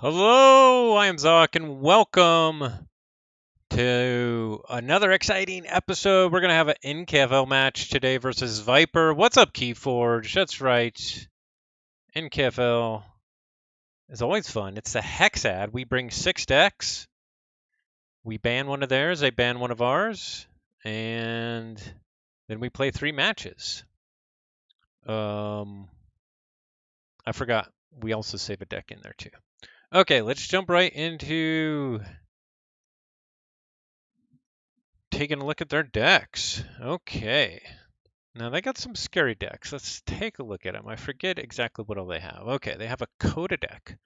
Hello, I am Zoc, and welcome to another exciting episode. We're going to have an NKFL match today versus svyper. What's up, Keyforge? That's right. NKFL is always fun. It's the Hexad. We bring 6 decks. We ban one of theirs, they ban one of ours, and then we play 3 matches. I forgot. We also save a deck in there, too. Okay, let's jump right into taking a look at their decks. Okay. Now they got some scary decks. Let's take a look at them. I forget exactly what all they have. Okay, they have a Coda deck.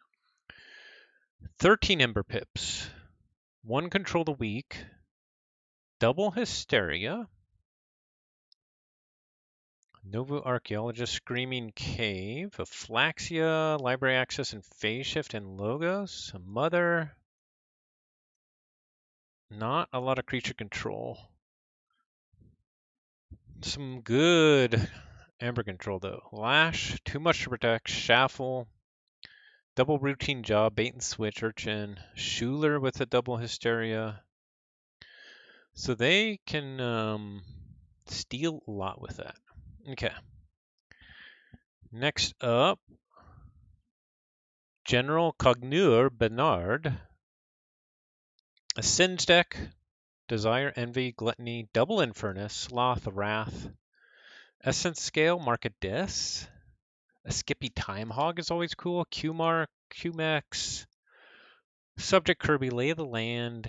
13 Ember Pips. 1 Control the Weak. Double Hysteria. Novu Archaeologist, Screaming Cave, Aflaxia, Library Access and Phase Shift and Logos, a Mother. Not a lot of creature control. Some good Ember control though. Lash, too much to protect, Shaffle, double routine job, bait and switch, Urchin, Schuler with a double Hysteria. So they can steal a lot with that. Okay. Next up, General Cogneur Bernard. A Sins deck, Desire, Envy, Gluttony, Double Infernus, Sloth, Wrath, Essence Scale, Market Dis. A Skippy Time Hog is always cool. Q-Mark, Q-Mex, Subject Kirby, Lay of the Land,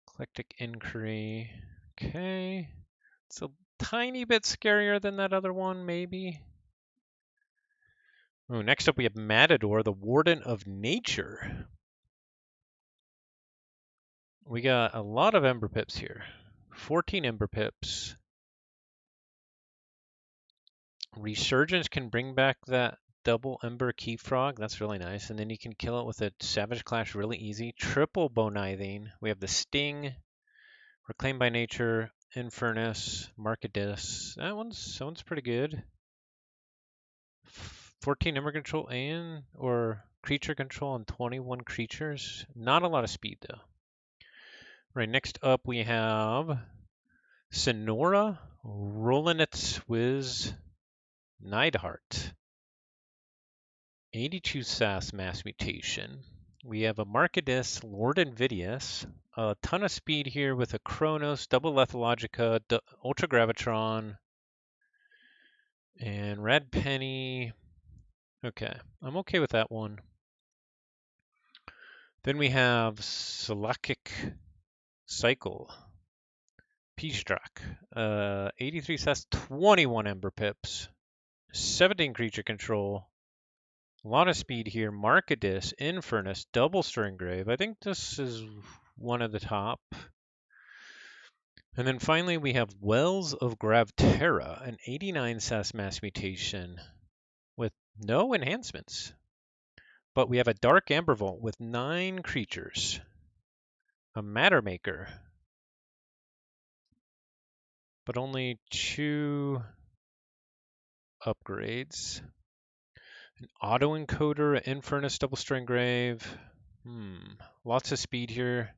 Eclectic Inquiry. Okay. It's a tiny bit scarier than that other one, maybe. Oh, next up we have Matador, the Warden of Nature. We got a lot of Ember Pips here. 14 Ember Pips. Resurgence can bring back that double Ember Key Frog. That's really nice. And then you can kill it with a Savage Clash really easy. Triple Bonithing. We have the Sting, Reclaimed by Nature, Infernus, Markadis. That one's pretty good. 14 Ember control or creature control on 21 creatures. Not a lot of speed though. Right, next up we have Sonora, Rolinitz Wiz, Neidhart. 82 SAS Mass Mutation. We have a Markadis, Lord Invidious, a ton of speed here with a Chronos, Double Lethalogica, Ultra Gravitron, and Red Penny. Okay, I'm okay with that one. Then we have Salakic Cycle, P-Struck, 83 SAS, 21 Ember Pips, 17 creature control, a lot of speed here. Markadis, Infernus, Double Stirring Grave. I think this is one of the top. And then finally we have Wells of Gravterra, an 89 SAS Mass Mutation with no enhancements. But we have a Dark Amber Vault with 9 creatures. A Matter Maker, but only 2 upgrades. An Autoencoder, an Infernus, Double Stirring Grave. Lots of speed here.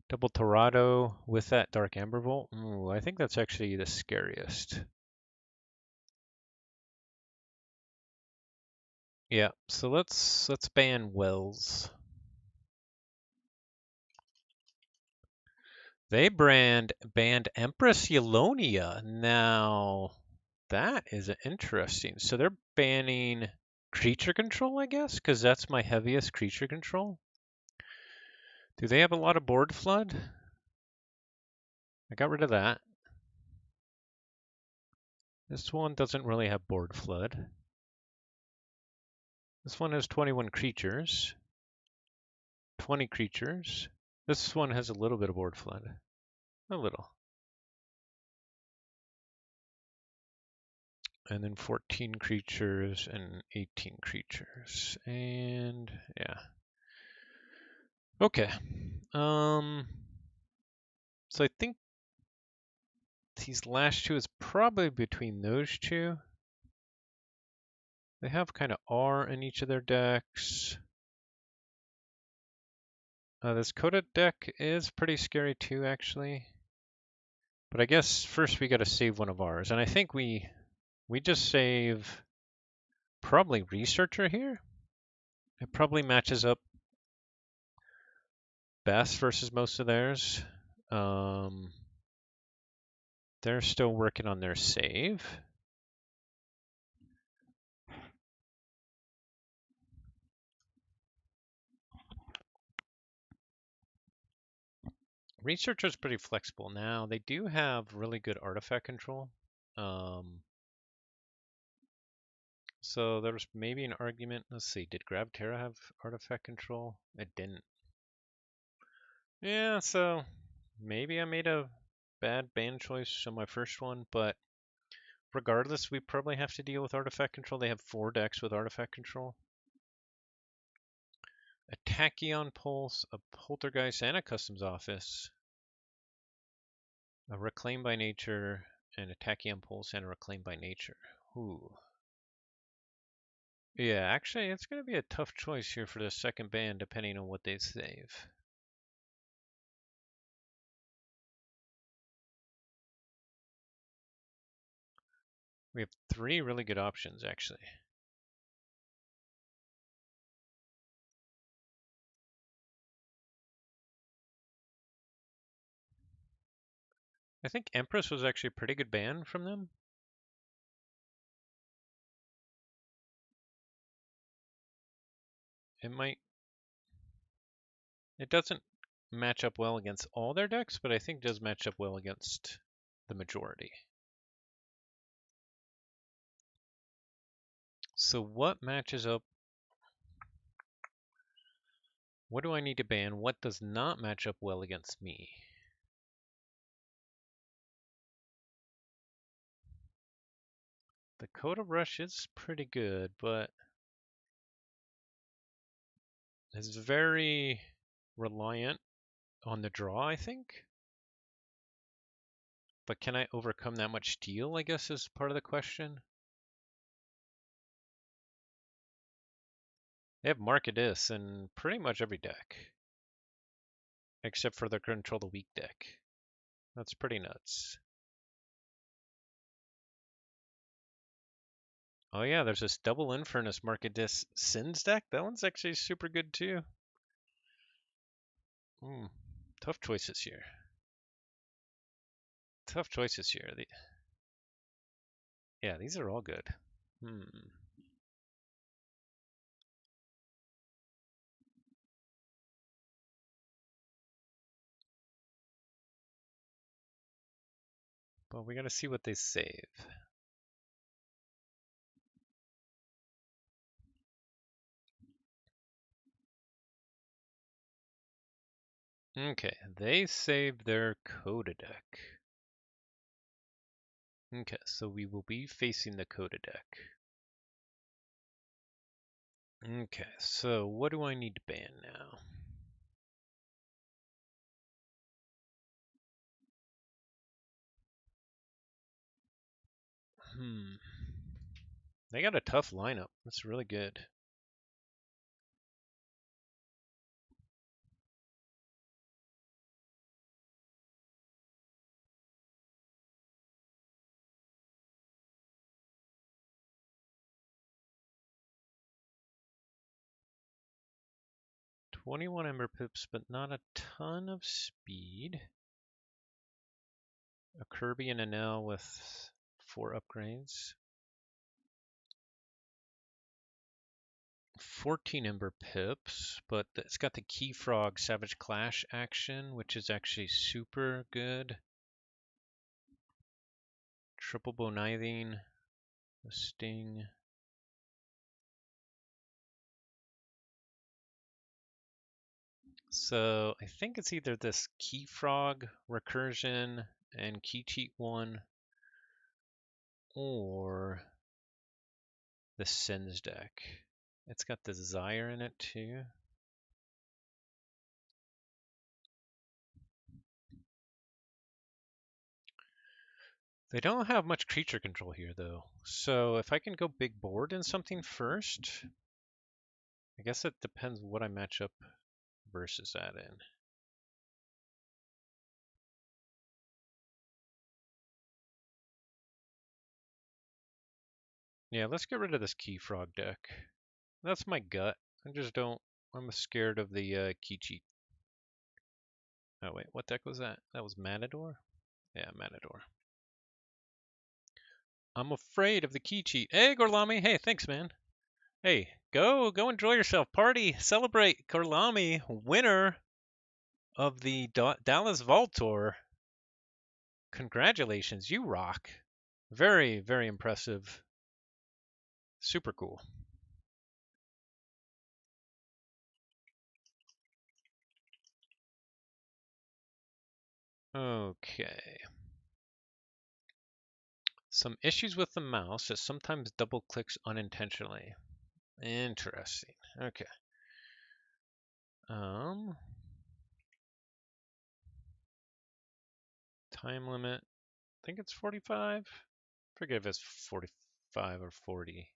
Double Torado with that Dark Amber Vault. Ooh, I think that's actually the scariest. Yeah, so let's ban Wells. They banned Empress Eulonia. Now, that is interesting. So they're banning creature control, I guess, because that's my heaviest creature control. Do they have a lot of board flood? I got rid of that. This one doesn't really have board flood. This one has 21 creatures. 20 creatures. This one has a little bit of board flood. A little. And then 14 creatures and 18 creatures. And yeah. Okay. So I think these last two is probably between those two. They have kind of R in each of their decks. This Coda deck is pretty scary too, actually. But I guess first we got to save one of ours. And I think we just save probably Researcher here. It probably matches up best versus most of theirs. They're still working on their save. Researcher's pretty flexible now. They do have really good artifact control. So there's maybe an argument. Let's see, did Gravterra have artifact control? It didn't. Yeah, so maybe I made a bad ban choice on my first one, but regardless, we probably have to deal with artifact control. They have 4 decks with artifact control. A Tachyon Pulse, a Poltergeist, and a Customs Office. A Reclaim by Nature, and a Tachyon Pulse, and a Reclaim by Nature. Ooh. Yeah, actually, it's going to be a tough choice here for the second ban, depending on what they save. We have 3 really good options, actually. I think Empress was actually a pretty good ban from them. It doesn't match up well against all their decks, but I think it does match up well against the majority. So what matches up? What do I need to ban? What does not match up well against me? The Coda Rush is pretty good, but it's very reliant on the draw, I think. But can I overcome that much steel, I guess, is part of the question. They have Markadis in pretty much every deck. Except for the Control the Weak deck. That's pretty nuts. Oh yeah, there's this double Infernus Markadis Sins deck. That one's actually super good too. Tough choices here. Tough choices here. Yeah, these are all good. But we gotta see what they save. Okay, they saved their Coda deck. Okay, so we will be facing the Coda deck. Okay, so what do I need to ban now? They got a tough lineup. That's really good. "21 Ember Pips, but not a ton of speed. A Kirby and an L with 4 upgrades. 14 Ember Pips, but it's got the Key Frog Savage Clash action, which is actually super good. Triple Bonithing, the Sting. So I think it's either this Key Frog Recursion and Key Cheat one, or the Sins deck. It's got the Desire in it too. They don't have much creature control here, though. So if I can go big board in something first, I guess it depends what I match up versus that in. Yeah, let's get rid of this Key Frog deck. That's my gut. I just don't. I'm scared of the key cheat. Oh wait, what deck was that? That was Matador? Yeah, Matador. I'm afraid of the key cheat. Hey, Gorlami. Hey, thanks, man. Hey, go enjoy yourself. Party, celebrate. Gorlami, winner of the Dallas Vault Tour. Congratulations, you rock. Very, very impressive. Super cool. Okay. Some issues with the mouse. It sometimes double clicks unintentionally. Interesting. Okay. Time limit. I think it's 45. Forget if it's 45 or 40.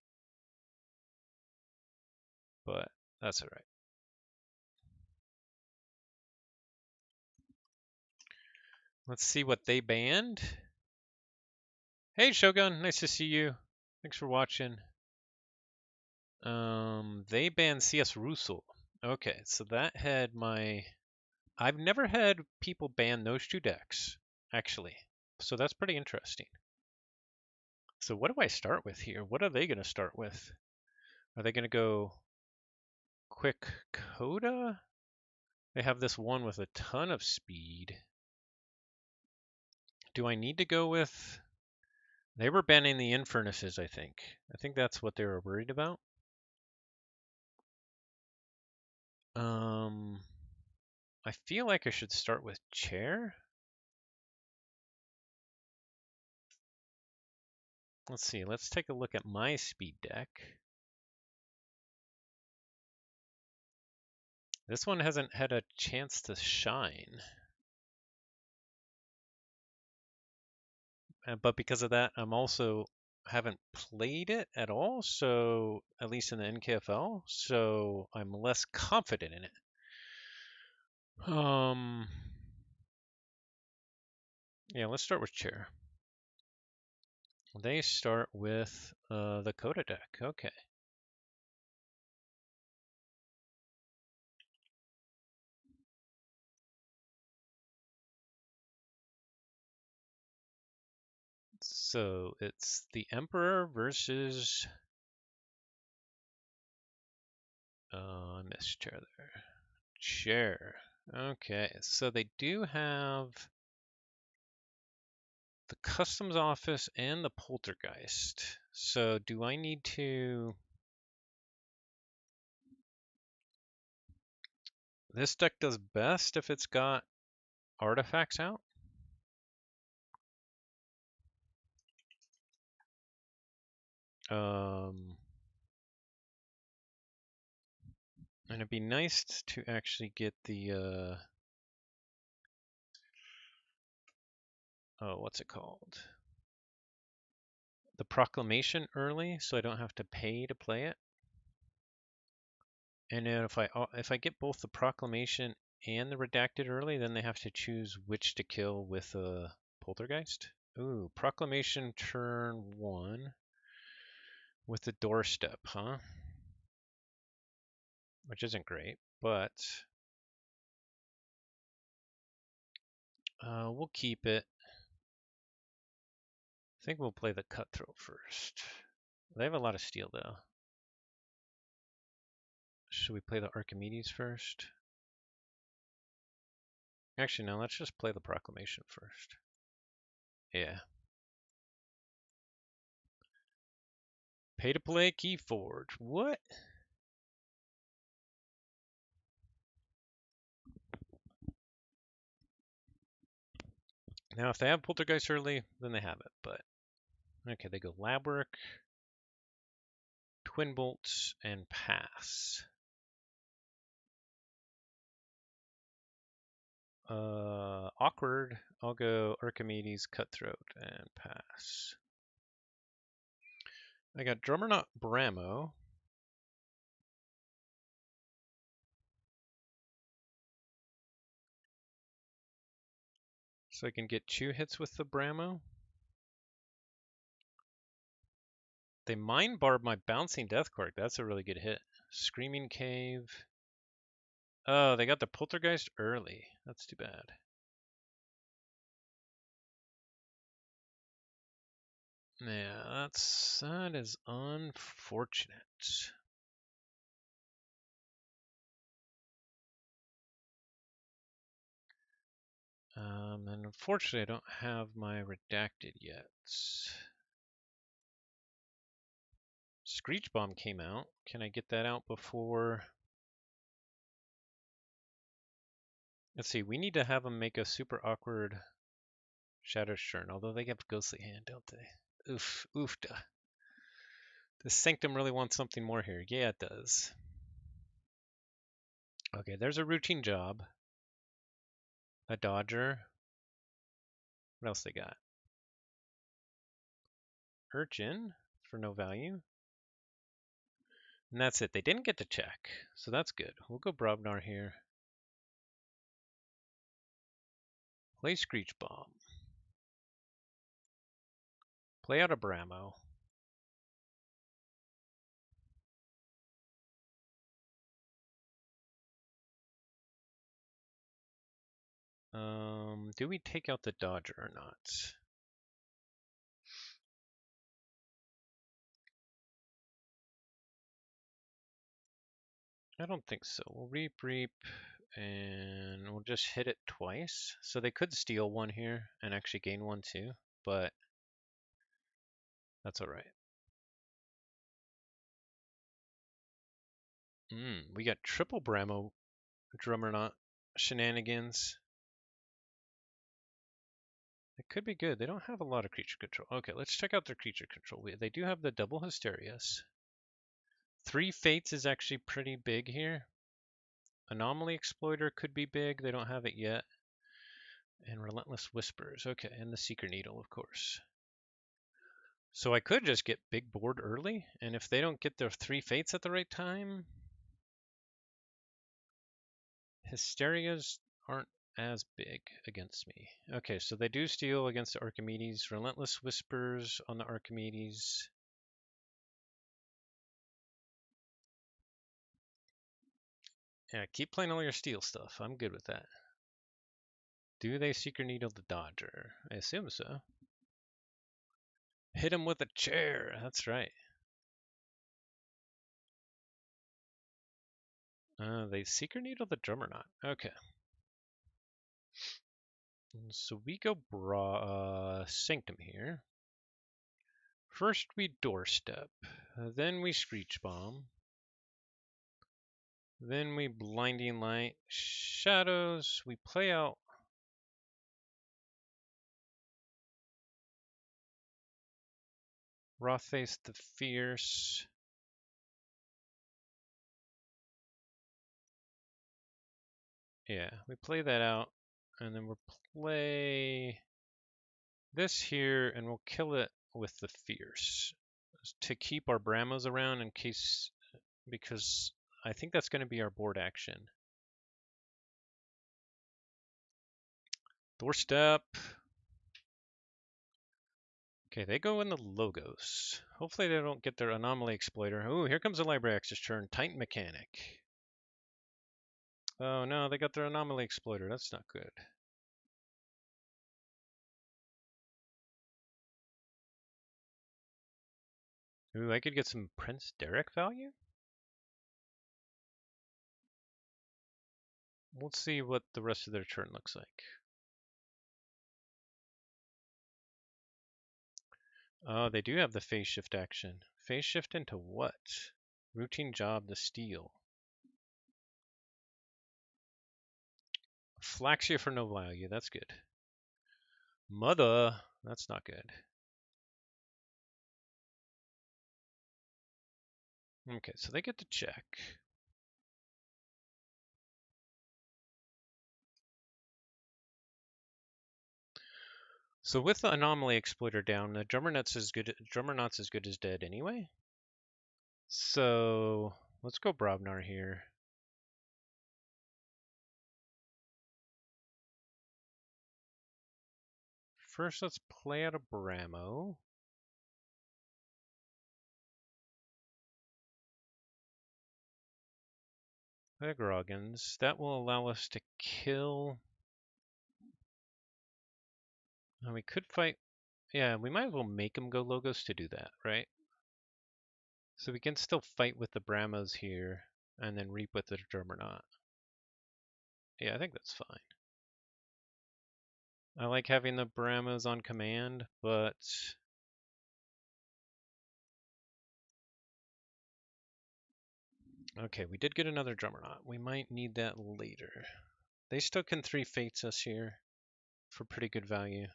But that's all right. Let's see what they banned. Hey Shogun, nice to see you. Thanks for watching. They banned CS Russell. Okay, so that had my. I've never had people ban those two decks, actually. So that's pretty interesting. So what do I start with here? What are they going to start with? Are they going to go quick Coda? They have this one with a ton of speed. Do I need to go with... They were banning the Infernuses, I think. I think that's what they were worried about. I feel like I should start with Chair. Let's see, let's take a look at my speed deck. This one hasn't had a chance to shine. But because of that, I'm also haven't played it at all, so at least in the NKFL, so I'm less confident in it. Yeah, let's start with Chair. They start with the Coda deck. Okay. So it's the Emperor versus... I missed Chair there. Chair. Okay, so they do have the Customs Office and the Poltergeist. So do I need to... This deck does best if it's got artifacts out. And it'd be nice to actually get the oh, what's it called? The proclamation early, so I don't have to pay to play it. And then if I get both the proclamation and the redacted early, then they have to choose which to kill with a poltergeist. Ooh, proclamation turn 1 with the doorstep, huh? Which isn't great, but we'll keep it. I think we'll play the cutthroat first. They have a lot of steel though. Should we play the Archimedes first? Actually, no, let's just play the proclamation first. Yeah. Pay to play Keyforge. What? Now, if they have Poltergeist early, then they have it, but... Okay, they go Lab Work, Twin Bolts, and Pass. Awkward. I'll go Archimedes, Cutthroat, and pass. I got Drummer Not Bramo. So I can get 2 hits with the Bramo. They Mind Barb my Bouncing Death Cork. That's a really good hit. Screaming Cave. Oh, they got the Poltergeist early. That's too bad. Yeah, that is unfortunate. And unfortunately, I don't have my redacted yet. Screech Bomb came out. Can I get that out before? Let's see. We need to have them make a super awkward Shadow Churn, although they have Ghostly Hand, don't they? Oof, oofda. The Sanctum really wants something more here. Yeah, it does. Okay, there's a routine job. A Dodger. What else they got? Urchin for no value. And that's it. They didn't get to check, so that's good. We'll go Brobnar here. Play Screech Bomb. Play out a Bramo. Do we take out the Dodger or not? I don't think so. We'll Reap, and we'll just hit it twice. So they could steal one here and actually gain one too, but that's all right. We got triple Bramo Drummer Knot shenanigans. It could be good. They don't have a lot of creature control. Okay, let's check out their creature control. They do have the double Hysterias. 3 Fates is actually pretty big here. Anomaly Exploiter could be big. They don't have it yet. And Relentless Whispers. Okay, and the Seeker Needle, of course. So I could just get big board early, and if they don't get their 3 Fates at the right time, Hysterias aren't as big against me. Okay, so they do steal against the Archimedes. Relentless Whispers on the Archimedes. Yeah, keep playing all your steel stuff. I'm good with that. Do they Seeker Needle the Dodger? I assume so. Hit him with a chair. That's right. They Seeker Needle the Drummer Knot. Okay. So we go Sanctum here. First we Doorstep. Then we Screech Bomb. Then we Blinding Light. Shadows. We play out Rothface the Fierce. Yeah, we play that out. And then we'll play this here, and we'll kill it with the Fierce to keep our Bramos around in case, because I think that's going to be our board action. Doorstep. Okay, they go in the Logos. Hopefully they don't get their Anomaly Exploiter. Ooh, here comes a Library Access turn. Titan Mechanic. Oh no, they got their Anomaly Exploiter. That's not good. Ooh, I could get some Prince Derek value? We'll see what the rest of their turn looks like. Oh, they do have the phase shift action. Phase shift into what? Routine job to steal. Flaxia for no value. That's good. Mother. That's not good. Okay, so they get to check. So with the anomaly exploiter down, the Drummernaut's as good as dead anyway. So let's go Brobnar here. First, let's play out a Bramo. Play a Groggins. That will allow us to kill. And we could fight. Yeah, we might as well make him go Logos to do that, right? So we can still fight with the Bramos here and then reap with the Drummernaut. Yeah, I think that's fine. I like having the Bramos on command, but okay, we did get another Drummernaut. We might need that later. They still can 3 fates us here for pretty good value.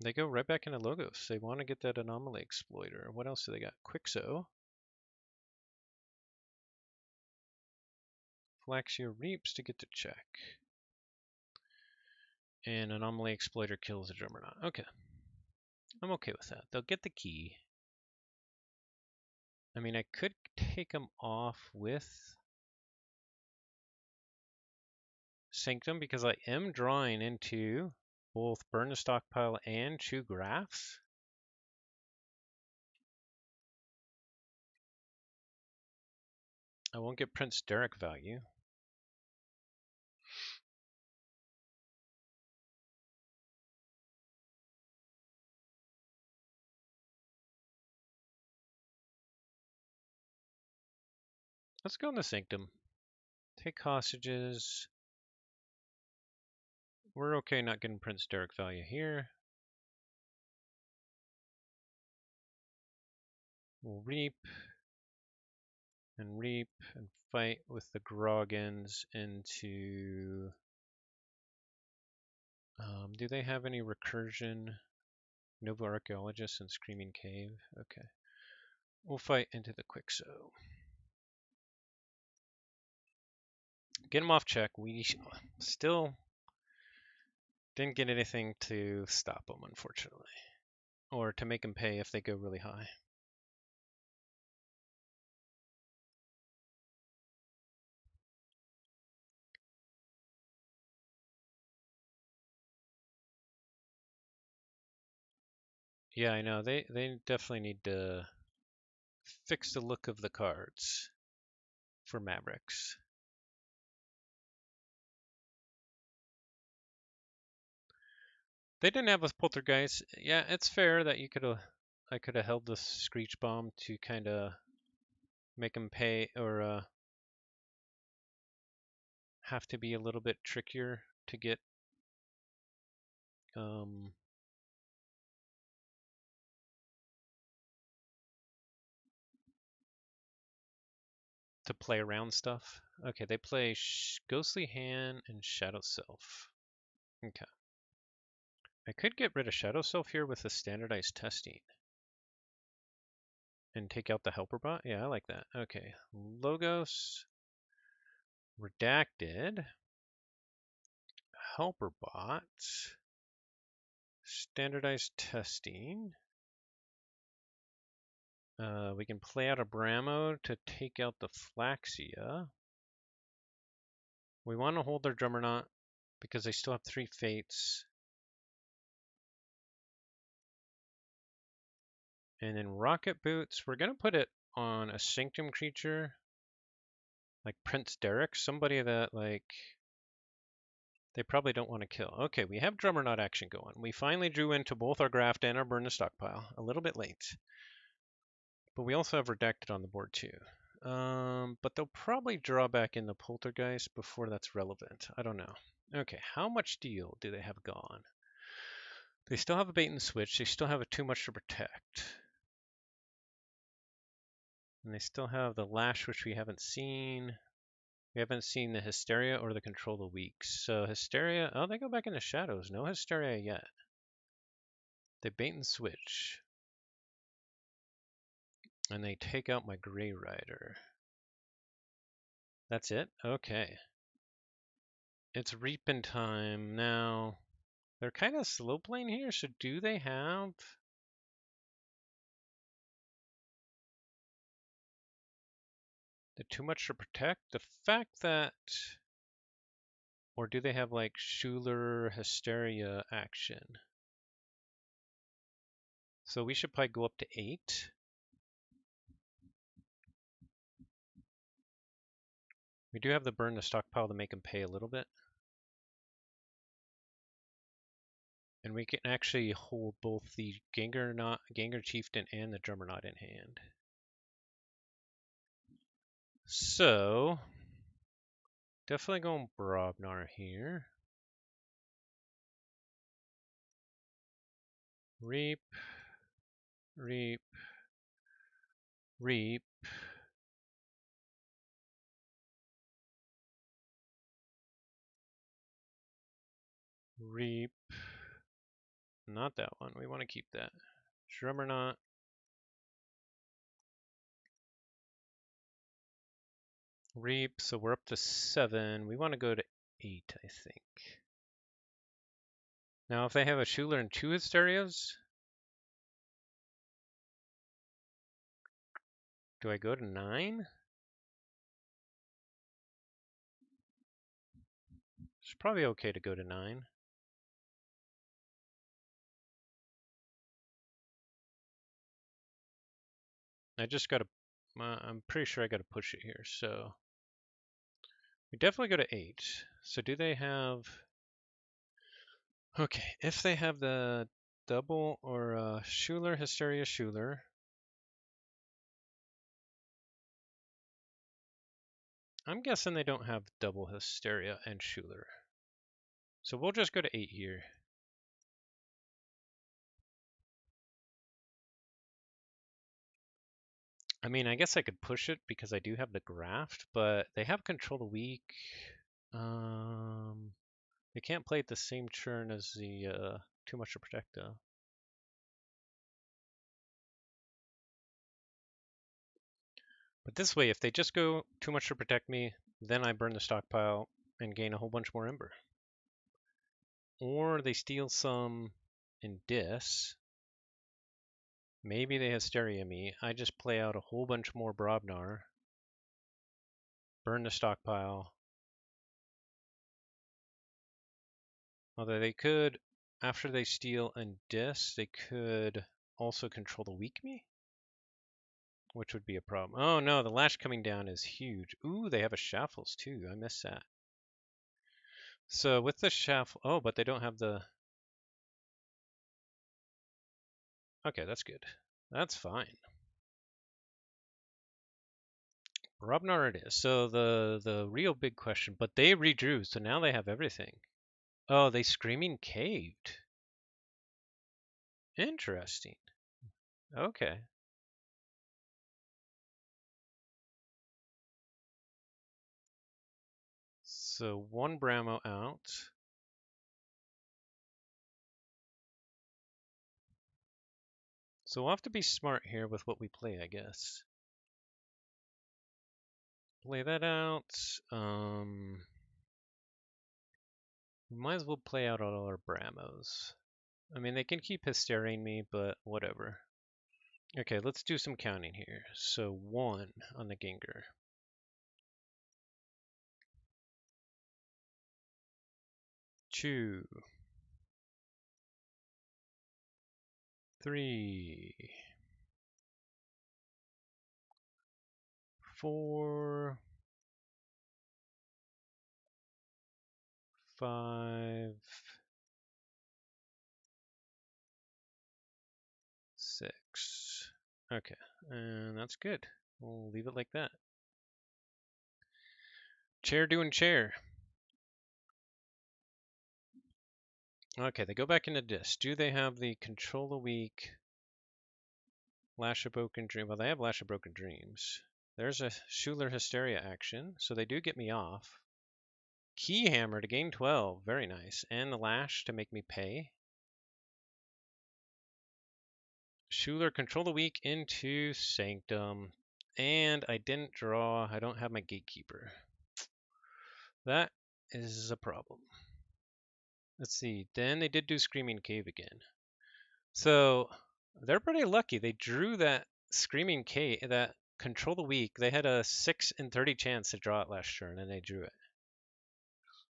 They go right back into Logos. They want to get that anomaly exploiter. What else do they got? Quixo. Flaxia reaps to get to check. And anomaly exploiter kills the Juggernaut. Okay. I'm okay with that. They'll get the key. I mean, I could take them off with Sanctum because I am drawing into both Burn the Stockpile and Chew Graphs. I won't get Prince Derek value. Let's go into Sanctum. Take hostages. We're okay not getting Prince Derek value here. We'll reap and fight with the Groggins into... do they have any recursion? Nova Archaeologist and Screaming Cave? Okay. We'll fight into the Quixo. Get him off check. We still didn't get anything to stop them, unfortunately. Or to make them pay if they go really high. Yeah, I know. They definitely need to fix the look of the cards for Mavericks. They didn't have a Poltergeist. Yeah, it's fair that I could have held the Screech Bomb to kind of make them pay or have to be a little bit trickier to get to play around stuff. Okay, they play Ghostly Hand and Shadow Self. Okay. I could get rid of Shadow Self here with the standardized testing. And take out the helper bot? Yeah, I like that. Okay. Logos. Redacted. Helper bot. Standardized testing. We can play out a Bramo to take out the Flaxia. We want to hold their Drummernaut because they still have 3 fates. And then Rocket Boots, we're going to put it on a Sanctum creature. Like Prince Derek, somebody that like they probably don't want to kill. Okay, we have Drummernaut action going. We finally drew into both our Graft and our Burn the Stockpile. A little bit late. But we also have Redacted on the board too. But they'll probably draw back in the Poltergeist before that's relevant. I don't know. Okay, how much deal do they have gone? They still have a bait and switch. They still have a too much to protect. And they still have the Lash, which we haven't seen. We haven't seen the Hysteria or the Control the Weaks. So Hysteria, oh, they go back into Shadows. No Hysteria yet. They bait and switch. And they take out my Grey Rider. That's it? Okay. It's reaping time now. They're kind of slow playing here, so do they have the too much to protect? The fact that, or do they have like Schuler Hysteria action? So we should probably go up to 8. We do have the burn the stockpile to make them pay a little bit. And we can actually hold both the Gengar Chieftain and the Drummerknot in hand. So, definitely going Brobnar here. Reap, reap, reap. Reap. Not that one. We want to keep that. Drummerknot. Reap. So we're up to 7. We want to go to 8, I think. Now, if they have a Schuler and 2 Hysterias, do I go to 9? It's probably okay to go to 9. I just got to, I'm pretty sure I got to push it here. So we definitely go to 8. So do they have, okay, if they have the double or Schuler, Hysteria, Schuler. I'm guessing they don't have double Hysteria and Schuler. So we'll just go to 8 here. I mean, I guess I could push it because I do have the graft, but they have control the weak. They can't play it the same turn as the too much to protect though. But this way, if they just go too much to protect me, then I burn the stockpile and gain a whole bunch more Ember. Or they steal some in Dis. Maybe they Hysteria me. I just play out a whole bunch more Brobnar. Burn the stockpile. Although they could, after they steal and Dis, they could also control the weak me, which would be a problem. Oh no, the lash coming down is huge. Ooh, they have a Shaffles too. I missed that. So with the Shaffle, oh, but they don't have the. Okay, that's good. That's fine. Robnar it is. So the real big question, but they redrew, so now they have everything. Oh, they Screaming Caved. Interesting. Okay. So one Bramo out. So we'll have to be smart here with what we play, I guess. Play that out. We might as well play out all our Bramos. I mean, they can keep hysteriaing me, but whatever. Okay, let's do some counting here. So 1 on the Gengar. 2. 3. 4. 5. 6. Okay, and that's good. We'll leave it like that. Chair doing chair. Okay, they go back into Dis. Do they have the Control a Weak, Lash of Broken Dream? Well, they have Lash of Broken Dreams. There's a Schuler Hysteria action, so they do get me off. Key Hammer to gain 12, very nice. And the Lash to make me pay. Schuler Control the Weak into Sanctum. And I didn't draw, I don't have my Gatekeeper. That is a problem. Let's see. Then they did do Screaming Cave again. So they're pretty lucky. They drew that Screaming Cave, that Control the Weak. They had a 6 in 30 chance to draw it last turn, and they drew it.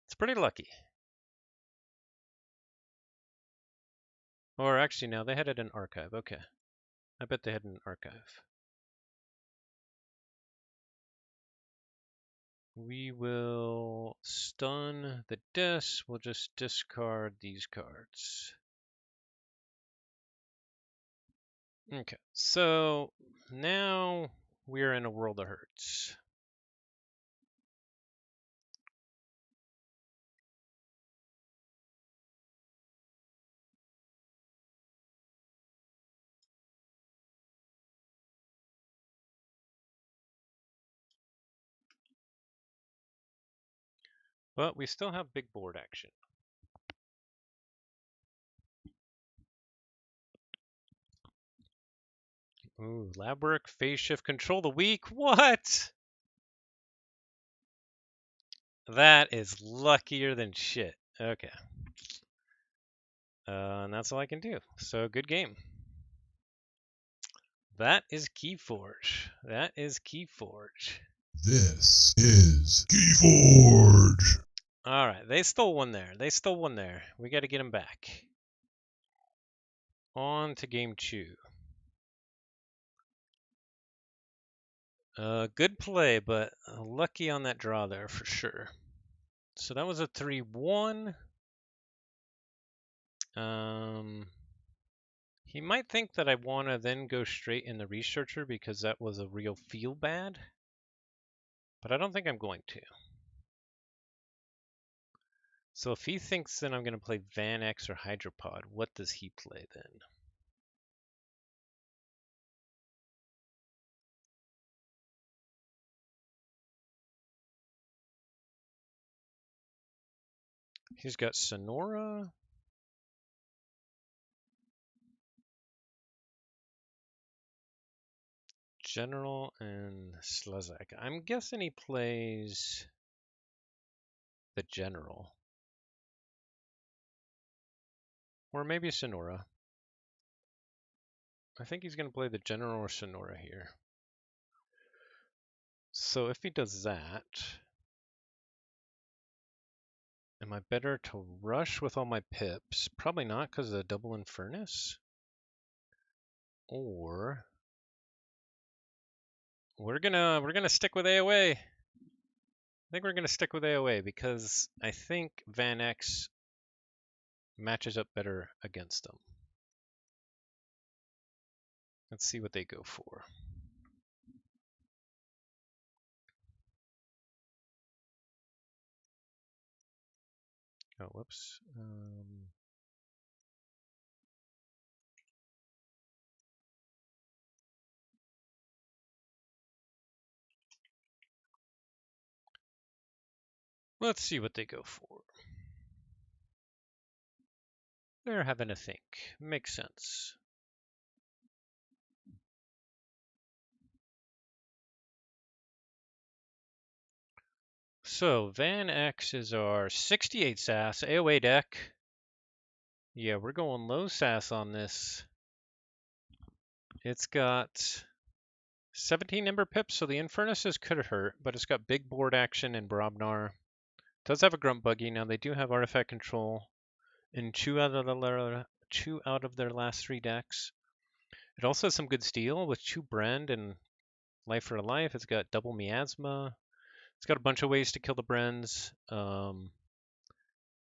It's pretty lucky. Or actually, no, they had it in archive. Okay. I bet they had an archive. We will stun the disc. We'll just discard these cards. Okay, so now we're in a world of hurts. But we still have big board action. Ooh, lab work, phase shift, control the weak. What? That is luckier than shit. Okay. And that's all I can do. So good game. That is Keyforge. That is Keyforge. This is Keyforge. All right, they stole one there. They stole one there. We got to get them back. On to game 2. Good play, but lucky on that draw there for sure. So that was a 3-1. He might think that I want to then go straight in the researcher because that was a real feel bad. But I don't think I'm going to. So if he thinks that I'm going to play Van X or Hydropod, what does he play then? He's got Sonora. General and Slezak. I'm guessing he plays the General. Or maybe Sonora. I think he's going to play the General or Sonora here. So if he does that, am I better to rush with all my pips? Probably not because of the double Infernus. Or we're gonna stick with AOA. I think we're gonna stick with AOA because I think Van X matches up better against them. Let's see what they go for. Oh, whoops. Let's see what they go for. They're having a think. Makes sense. So Van X is our 68 SAS AOA deck. Yeah, we're going low SAS on this. It's got 17 Ember Pips, so the Infernuses could hurt, but it's got big board action in Brobnar. Does have a Grunt Buggy. Now they do have Artifact Control in two out of their last 3 decks. It also has some good steel with 2 Brand and Life for Life. It's got double Miasma. It's got a bunch of ways to kill the Brens.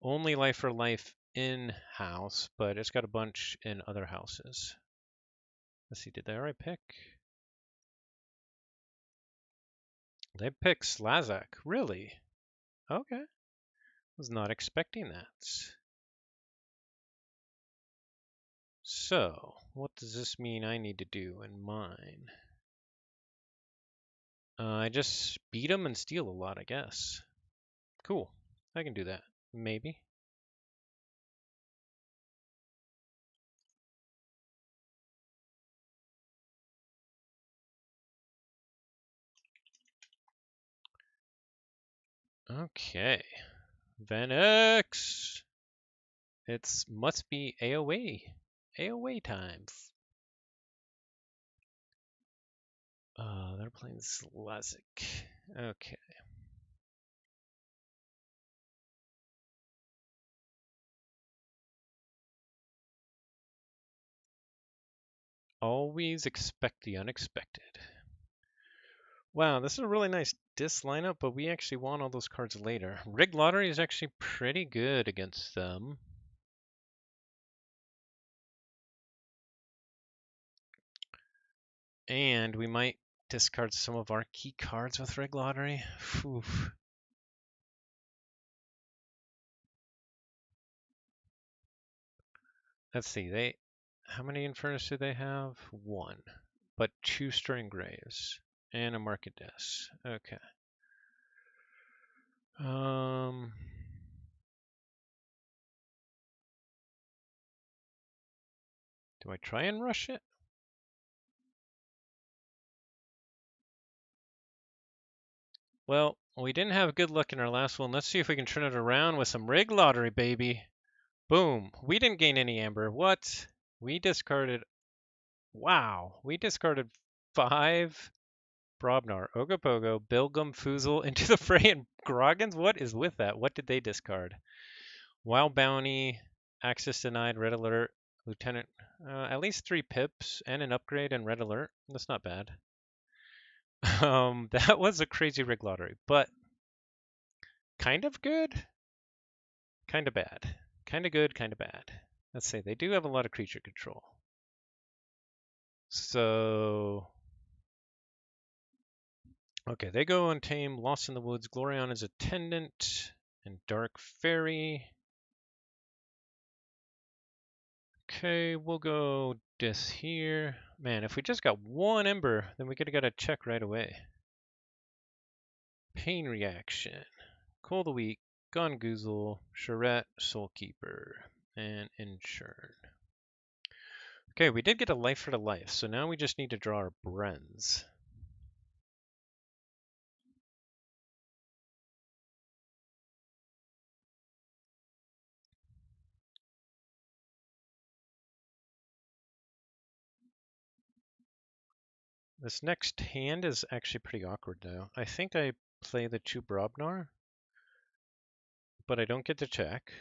Only Life for Life in-house, but it's got a bunch in other houses. Let's see, did they already pick? They picked Slazak. Really? Okay. Was not expecting that. So, what does this mean I need to do in mine? I just beat them and steal a lot, I guess. Cool. I can do that. Maybe. Okay. Venex! It's must be AOA. AOA time. They're playing Slazik. Okay. Always expect the unexpected. Wow, this is a really nice disc lineup, but we actually want all those cards later. Rigged Lottery is actually pretty good against them. And we might discard some of our key cards with Rigged Lottery. Oof. Let's see, how many Infernus do they have? One. But 2 String Graves. And a Market Disc. Okay. Do I try and rush it? Well, we didn't have good luck in our last one. Let's see if we can turn it around with some Rig Lottery, baby. Boom. We didn't gain any amber. What? We discarded... Wow. We discarded 5 Brobnar, Ogopogo, Bilgum, Foozle into the fray, and Groggins? What is with that? What did they discard? Wild Bounty, Access Denied, Red Alert, Lieutenant... at least 3 pips and an upgrade and Red Alert. That's not bad. That was a crazy Rig Lottery, but kind of good, kind of bad. Kind of good, kind of bad. Let's say they do have a lot of creature control. So, okay, they go and tame Lost in the Woods, Glorion is Attendant, and Dark Fairy. Okay, we'll go this here. Man, if we just got 1 Ember, then we could have got a check right away. Pain Reaction, Coal of the Week, Gongoozle, Charette, Soulkeeper, and Inchurn. Okay, we did get a life for the life, so now we just need to draw our Brens. This next hand is actually pretty awkward though. I think I play the 2 Brobnar, but I don't get to check.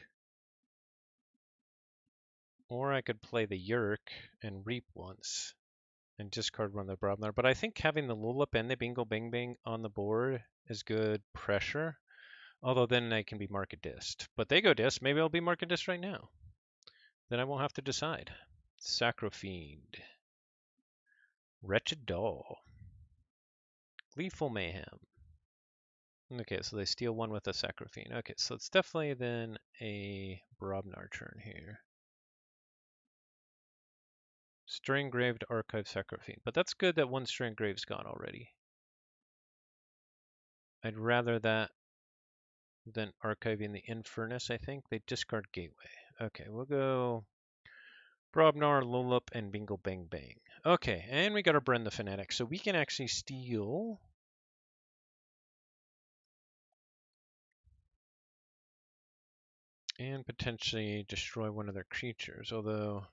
Or I could play the Yerk and reap once and discard one of the Brobnar. But I think having the Lulip and the Bingo Bing Bing on the board is good pressure. Although then I can be market dissed. But they go dissed, maybe I'll be market dissed right now. Then I won't have to decide. Sacrofiend. Wretched Doll. Gleeful Mayhem. Okay, so they steal 1 with a Sacrofiend. Okay, so it's definitely then a Brobnar turn here. String Graved Archive Sacrofiend. But that's good that 1 String Grave's gone already. I'd rather that than archiving the Infernus, I think. They discard Gateway. Okay, we'll go Brobnar, Lulup, and Bingo Bang Bang. Okay, and we got our Bren the Fanatic. So we can actually steal... and potentially destroy one of their creatures, although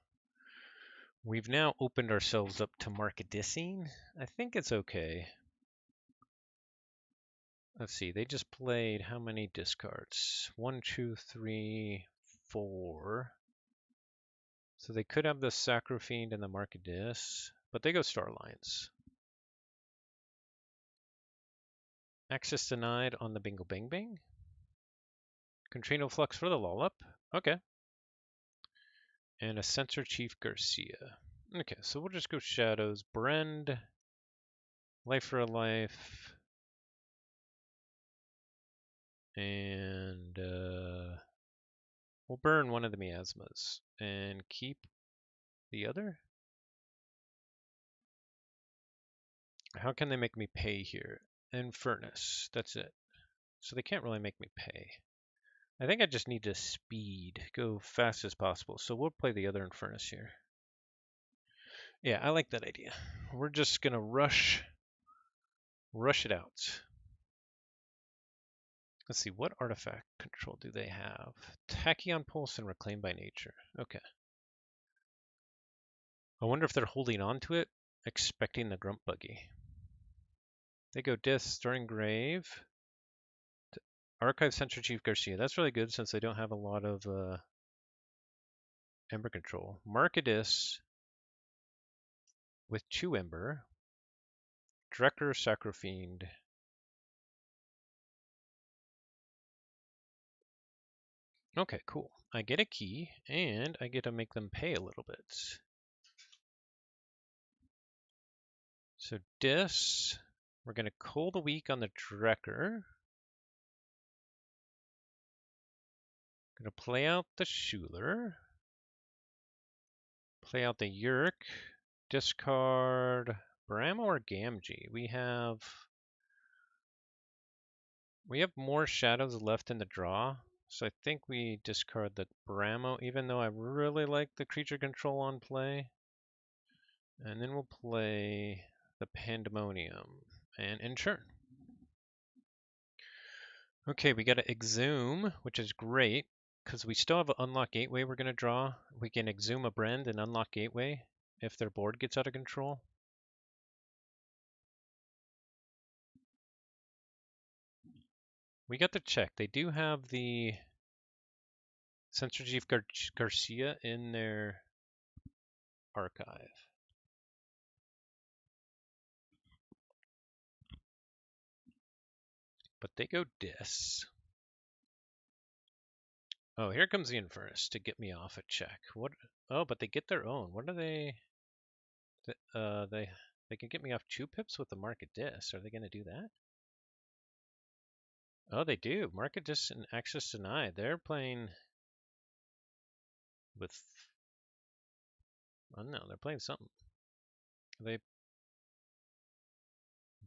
we've now opened ourselves up to market dissing. I think it's okay. Let's see, they just played how many discards? 1, 2, 3, 4. So they could have the Sacrofiend and the Market Dis, but they go Starlines. Access denied on the Bingo Bang Bang. Contrino Flux for the Lollop. Okay. And a Censor Chief Garcia. Okay, so we'll just go Shadows. Brend. Life for a Life. And we'll burn one of the miasmas and keep the other. How can they make me pay here? Infernus, that's it. So they can't really make me pay. I think I just need to speed, go fast as possible. So we'll play the other Infernus here. Yeah, I like that idea. We're just gonna rush it out. Let's see, what artifact control do they have? Tachyon Pulse and Reclaimed by Nature. Okay. I wonder if they're holding on to it, expecting the Grump Buggy. They go Dis, Stirring Grave, Archive Center Chief Garcia. That's really good since they don't have a lot of Ember control. Markadis with 2 Ember. Drekker, Sacrofiend. Okay, cool. I get a key, and I get to make them pay a little bit. So Dis, we're going to Cold a Week on the Drekker. Going to play out the Schuler. Play out the Yerk. Discard Bramo or Gamgee. We have more shadows left in the draw, so I think we discard the Bramo, even though I really like the creature control on play. And then we'll play the Pandemonium and end turn. Okay, we got to Exhume, which is great, because we still have an Unlock Gateway we're going to draw. We can Exhume a Brand and Unlock Gateway if their board gets out of control. We got to check. They do have the Censor Chief Garcia in their archive. But they go Dis. Oh, here comes the Infernus to get me off a check. What? Oh, but they get their own. What are they? They can get me off 2 pips with the Market Dis. Are they going to do that? Oh, they do. Market Dis and access denied. They're playing with. Oh no, they're playing something. They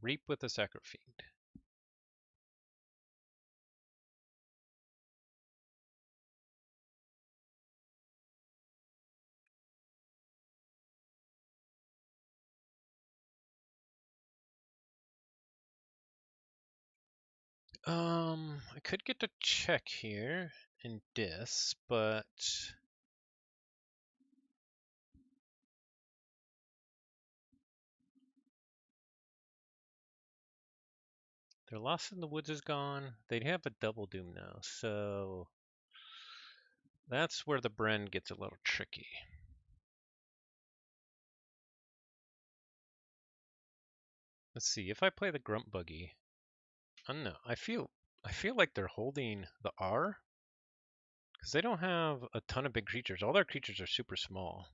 reap with the Sacrofiend. I could get to check here in Dis, but their Lost in the Woods is gone. They have a Double Doom now, so that's where the Bren gets a little tricky. Let's see, if I play the Grump Buggy, I don't know. I feel like they're holding the R because they don't have a ton of big creatures. All their creatures are super small.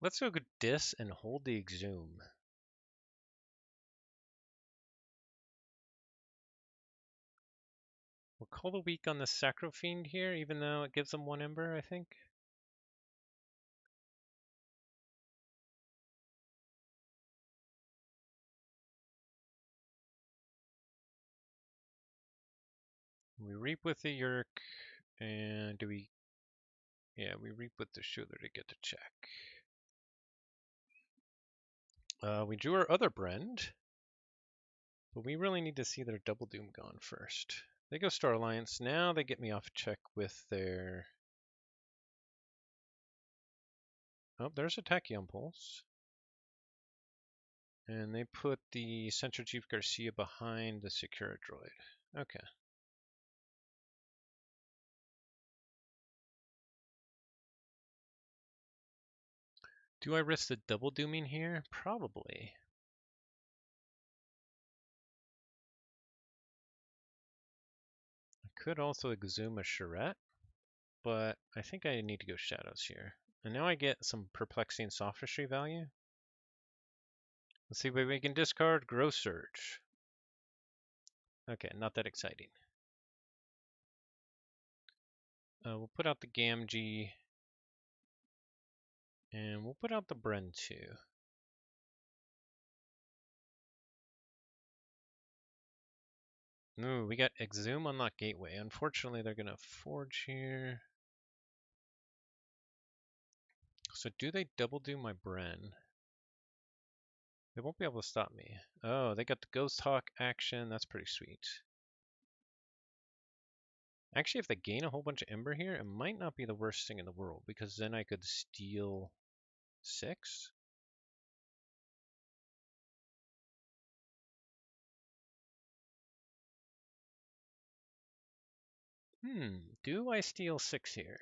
Let's go Dis and hold the Exhume. We'll call the weak on the Sacrofiend here, even though it gives them 1 Ember, I think. We reap with the Yerk, and do we? Yeah, we reap with the Schuler to get the check. We drew our other Brend, but we really need to see their Double Doom gone first. They go Star Alliance. Now they get me off check with their. Oh, there's a Tachyon Pulse. And they put the Central Chief Garcia behind the Secura Droid. Okay. Do I risk the Double Dooming here? Probably. I could also Exhume a Charette, but I think I need to go Shadows here. And now I get some perplexing sophistry value. Let's see what we can discard. Gross Surge. Okay, not that exciting. We'll put out the Gamgee. And we'll put out the Bren too. Ooh, we got Exhume Unlock Gateway. Unfortunately, they're going to Forge here. So do they double do my Bren? They won't be able to stop me. Oh, they got the Ghost Hawk action. That's pretty sweet. Actually, if they gain a whole bunch of Ember here, it might not be the worst thing in the world, because then I could steal 6? Do I steal 6 here?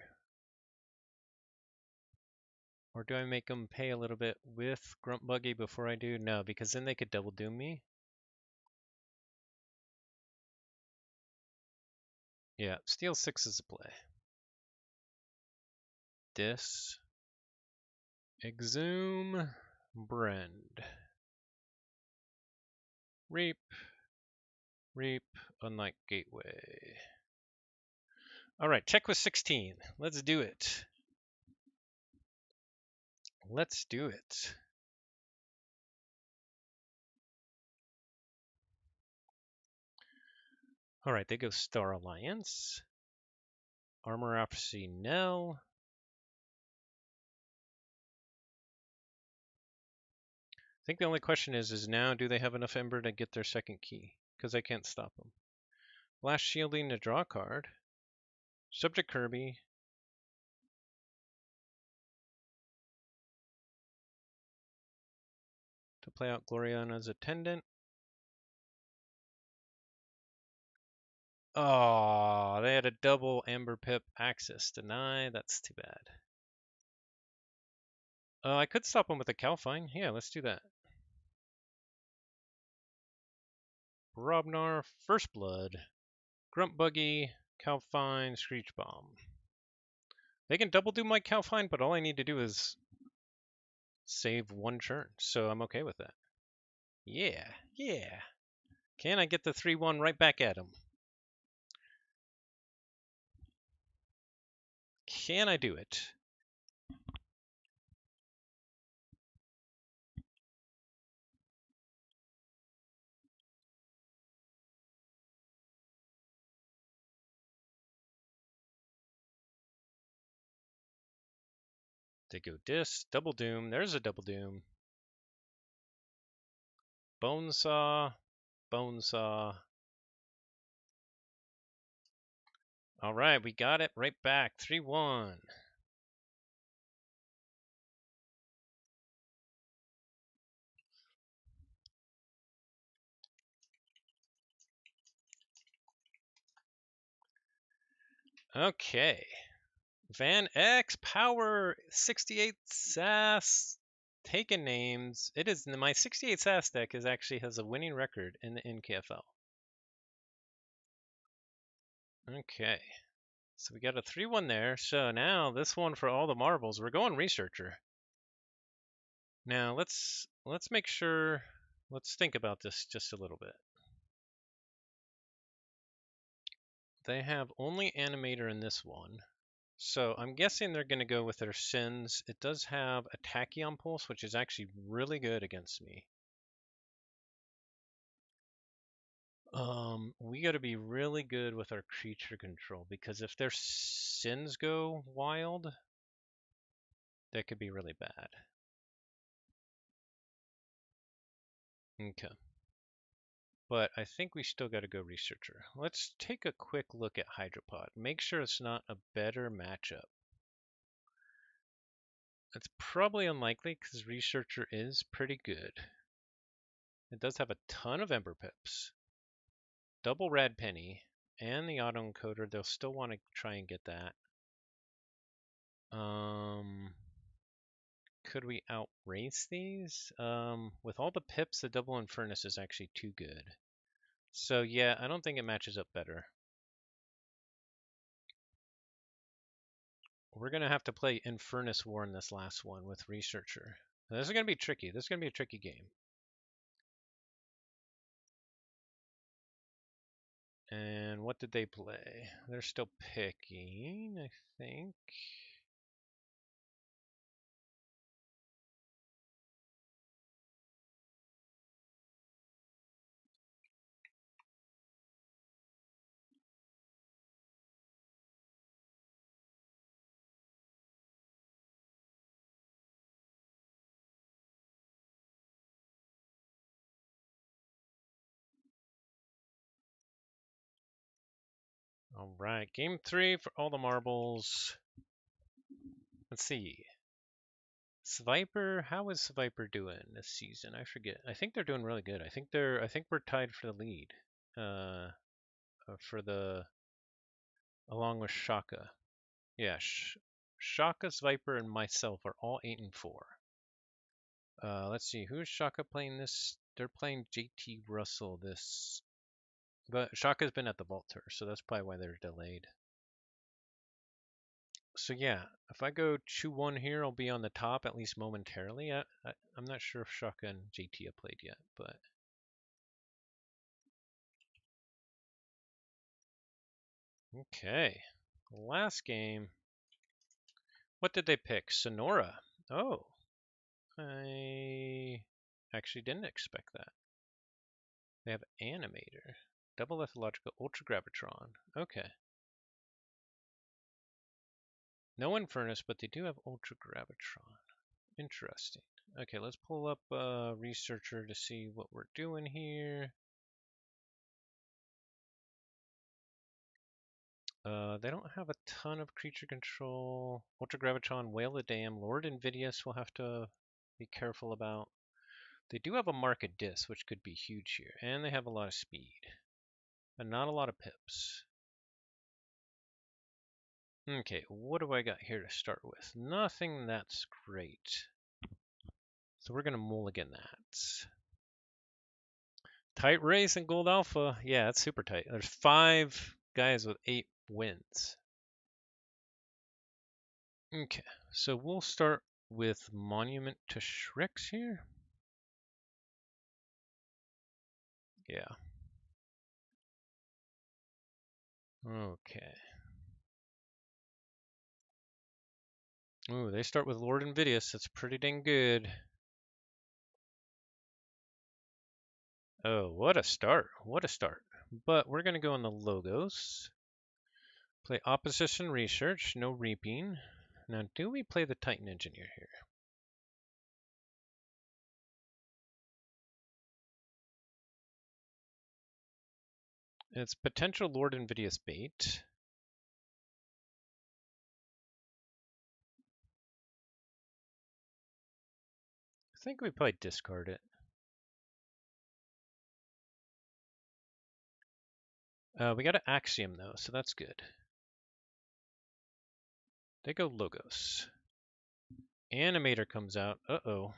Or do I make them pay a little bit with Grunt Buggy before I do? No, because then they could double doom me. Yeah, steal 6 is a play. Dis. Exhume. Brand. Reap. Reap. Unlike Gateway. Alright, check with 16. Let's do it. Let's do it. Alright, they go Star Alliance. Armor Prophecy Nell. I think the only question is now do they have enough Ember to get their second key? Because I can't stop them. Blast Shielding to draw a card. Subject Kirby. To play out Gloriana's Attendant. Oh, they had a double Ember Pip access deny. That's too bad. I could stop them with a Calfine. Yeah, let's do that. Robnar, First Blood, Grunt Buggy, Calfine, Screech Bomb. They can double do my Calfine, but all I need to do is save one turn, so I'm okay with that. Yeah, yeah. Can I get the 3-1 right back at him? Can I do it? They go Dis, Double Doom. There's a Double Doom. Bonesaw, Bonesaw. All right, we got it right back. 3-1. Okay. Van X Power 68 Sass taking names. It is my 68 Sass deck actually has a winning record in the NKFL. Okay. So we got a 3-1 there. So now this one for all the marbles. We're going Researcher. Now let's make sure, let's think about this just a little bit. They have only Animator in this one. So I'm guessing they're going to go with their Sins. It does have a Tachyon Pulse, which is actually really good against me. We got to be really good with our creature control, because if their Sins go wild, that could be really bad. Okay. But I think we still got to go Researcher. Let's take a quick look at Hydropod. Make sure it's not a better matchup. It's probably unlikely because Researcher is pretty good. It does have a ton of Ember Pips. Double Rad Penny and the autoencoder. They'll still want to try and get that. Could we outrace these? With all the pips, the double Infernus is actually too good. So yeah, I don't think it matches up better. We're gonna have to play Infernus War in this last one with Researcher. This is gonna be tricky. This is gonna be a tricky game. And what did they play? They're still picking, I think. All right, game 3 for all the marbles. Let's see. Svyper, how is Svyper doing this season? I forget. I think they're doing really good. I think we're tied for the lead. For the along with Shaka. Yeah, Shaka, Svyper, and myself are all 8 and 4. Let's see, who's Shaka playing this? They're playing JT Russell this, but Shaka's been at the Vault Tour, so that's probably why they're delayed. So yeah, if I go 2-1 here, I'll be on the top at least momentarily. I'm not sure if Shaka and JT have played yet, but okay. Last game. What did they pick? Sonora. Oh, I actually didn't expect that. They have Animator, Double Ethological, Ultra Gravitron. Okay. No Infernus, but they do have Ultra Gravitron. Interesting. Okay, let's pull up Researcher to see what we're doing here. They don't have a ton of creature control. Ultra Gravitron, Whale of Dam, Lord Invidious we'll have to be careful about. They do have a Market Disc, which could be huge here. And they have a lot of speed. But not a lot of pips. Okay, what do I got here to start with? Nothing that's great. So we're going to mulligan that. Tight race in Gold Alpha. Yeah, it's super tight. There's 5 guys with 8 wins. Okay, so we'll start with Monument to Shrix here. Yeah. Okay. Ooh, they start with Lord Invidious. That's pretty dang good. Oh, what a start. What a start. But we're going to go in the logos. Play Opposition Research, no Reaping. Now, do we play the Titan Engineer here? It's potential Lord Invidious bait. I think we probably discard it. We got an Axiom though, so that's good. They go logos. Animator comes out. Uh-oh.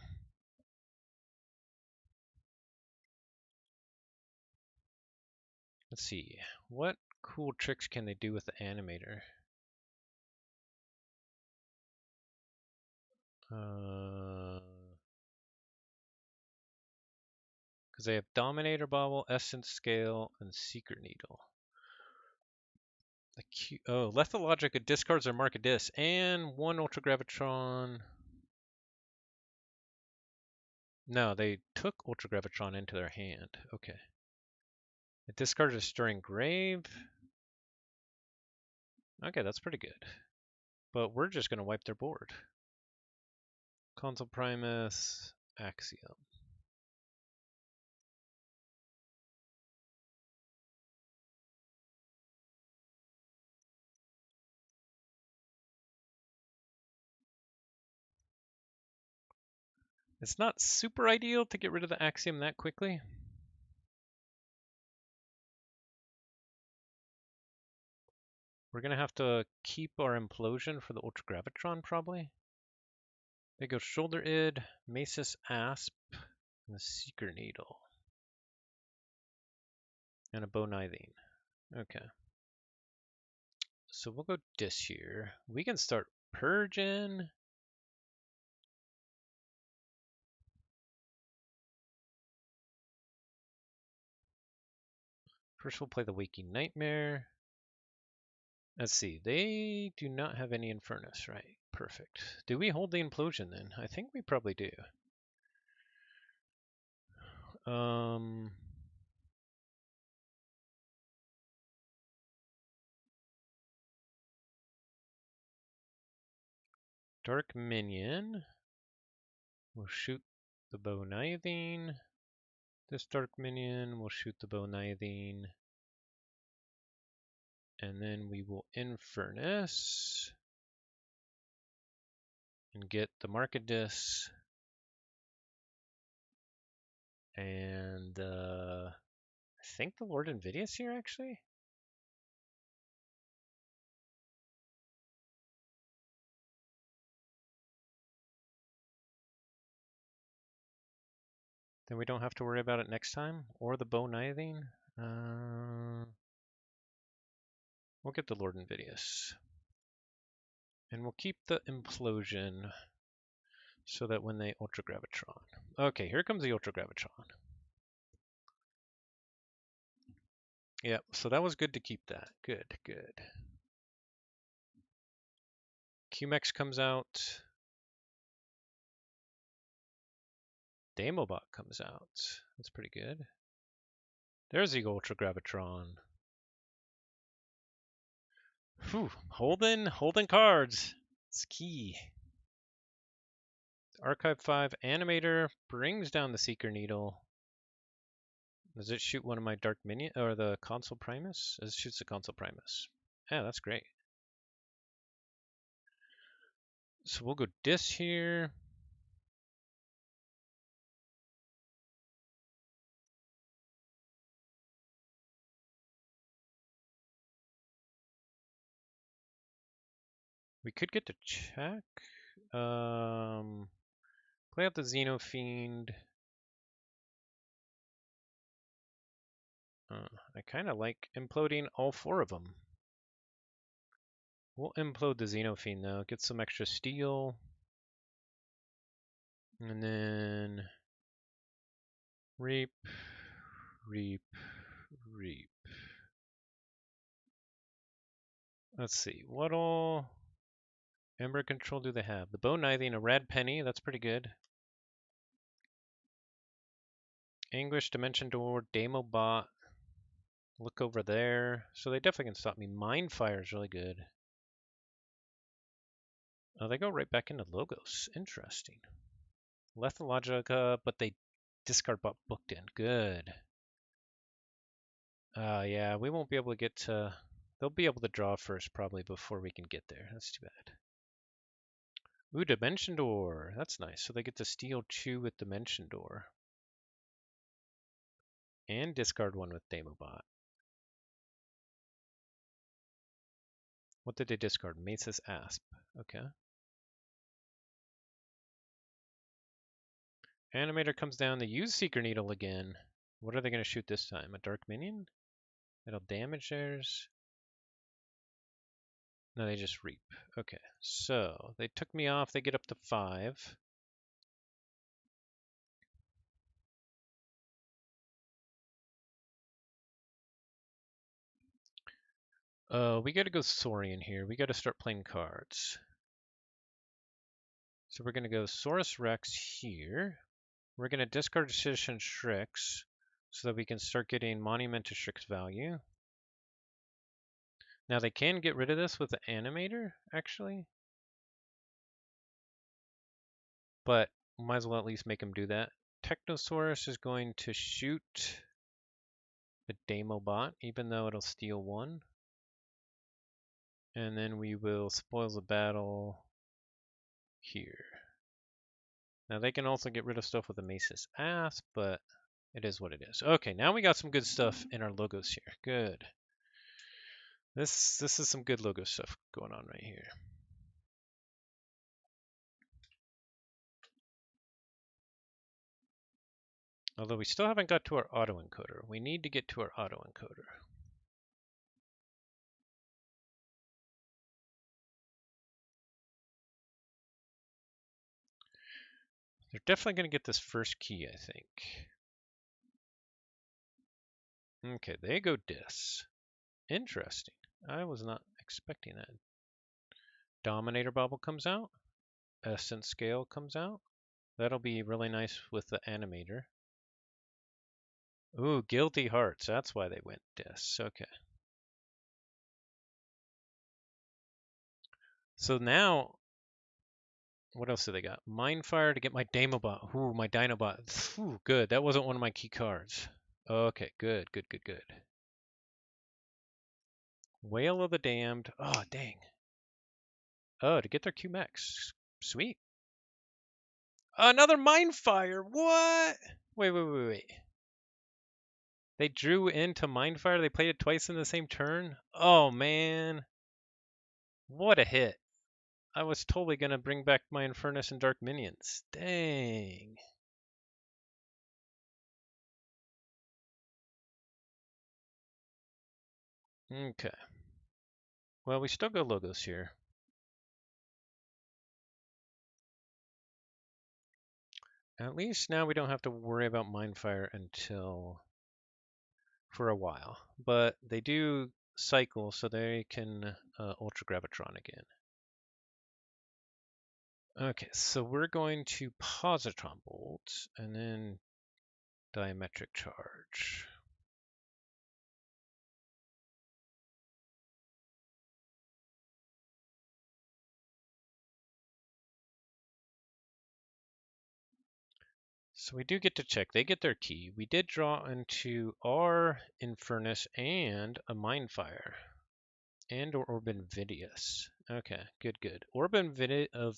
Let's see. What cool tricks can they do with the animator? Because they have Dominator Bobble, Essence Scale, and Secret Needle. Lethalogic discards their Market Disc, and 1 Ultra Gravitron. No, they took Ultra Gravitron into their hand. Okay. It discards a Stirring Grave. Okay, that's pretty good. But we're just going to wipe their board. Consul Primus, Axiom. It's not super ideal to get rid of the Axiom that quickly. We're going to have to keep our Implosion for the Ultra Gravitron, probably. They go Shoulder Id, Macis Asp, and the Secret Needle. And a Bonithine. Okay. So we'll go Dis here. We can start Purging. First we'll play the Waking Nightmare. Let's see, they do not have any Infernus, right? Perfect. Do we hold the Implosion then? I think we probably do. Dark Minion will shoot the Bonithine. This Dark Minion will shoot the Bonithine. And then we will infurnace and get the market disc and I think the Lord Invidious here actually. Then we don't have to worry about it next time. Or the Bow Knithing. We'll get the Lord Invidious. And we'll keep the Implosion so that when they Ultra Gravitron. Okay, here comes the Ultra Gravitron. Yep, so that was good to keep that. Good, good. QMEX comes out. Damobot comes out. That's pretty good. There's the Ultra Gravitron. Whew, holding cards. It's key. Archive 5 Animator brings down the Seeker Needle. Does it shoot one of my Dark Minion or the Console Primus? It shoots the Console Primus. Yeah, that's great. So we'll go Dis here. We could get to check. Play out the Xenofiend. I kind of like imploding all 4 of them. We'll implode the Xenofiend though, get some extra steel. And then reap, reap, reap. Let's see, what all Ember Control do they have? The Bow Knithing, a Rad Penny, that's pretty good. Anguish, Dimension Door, Damobot. Look over there. So they definitely can stop me. Mind Fire is really good. Oh, they go right back into Logos. Interesting. Lethalogica, but they discard bot booked in. Good. Yeah, we won't be able to get to... They'll be able to draw first probably before we can get there. That's too bad. Ooh, Dimension Door. That's nice. So they get to steal 2 with Dimension Door. And discard 1 with Damobot. What did they discard? Mace's Asp. Okay. Animator comes down. They use Seeker Needle again. What are they going to shoot this time? A Dark Minion? It'll damage theirs. No, they just reap. Okay, so they took me off. They get up to 5. We got to go Saurian here. We got to start playing cards. So we're going to go Saurus Rex here. We're going to discard Citizen Shrix so that we can start getting Monument to Shrix value. Now they can get rid of this with the Animator, actually. But might as well at least make them do that. Technosaurus is going to shoot the Damobot, even though it'll steal 1. And then we will Spoils the Battle here. Now they can also get rid of stuff with the Mace's Asp, but it is what it is. Okay, now we got some good stuff in our logos here. Good. This is some good logo stuff going on right here. Although we still haven't got to our autoencoder. We need to get to our autoencoder. They're definitely going to get this first key, I think. Okay, they go Dis. Interesting. I was not expecting that. Dominator Bubble comes out. Essence Scale comes out. That'll be really nice with the Animator. Ooh, Guilty Hearts. That's why they went Dis. Okay. So now, what else do they got? Mindfire to get my Damobot. Ooh, my Dinobot. Ooh, good. That wasn't one of my key cards. Okay, good, good, good, good. Whale of the Damned. Oh, dang. Oh, to get their QMX. Sweet. Another Mindfire. What? Wait. They drew into Mindfire. They played it twice in the same turn. Oh, man. What a hit. I was totally going to bring back my Infernus and Dark Minions. Dang. Okay. Well, we still go logos here. At least now we don't have to worry about Mindfire until for a while. But they do cycle, so they can Ultra Gravitron again. Okay, so we're going to Positron Bolt and then Diametric Charge. So we do get to check. They get their key. We did draw into our Infernus and a Mindfire. And or Orb Invidious. Okay, good. Orb of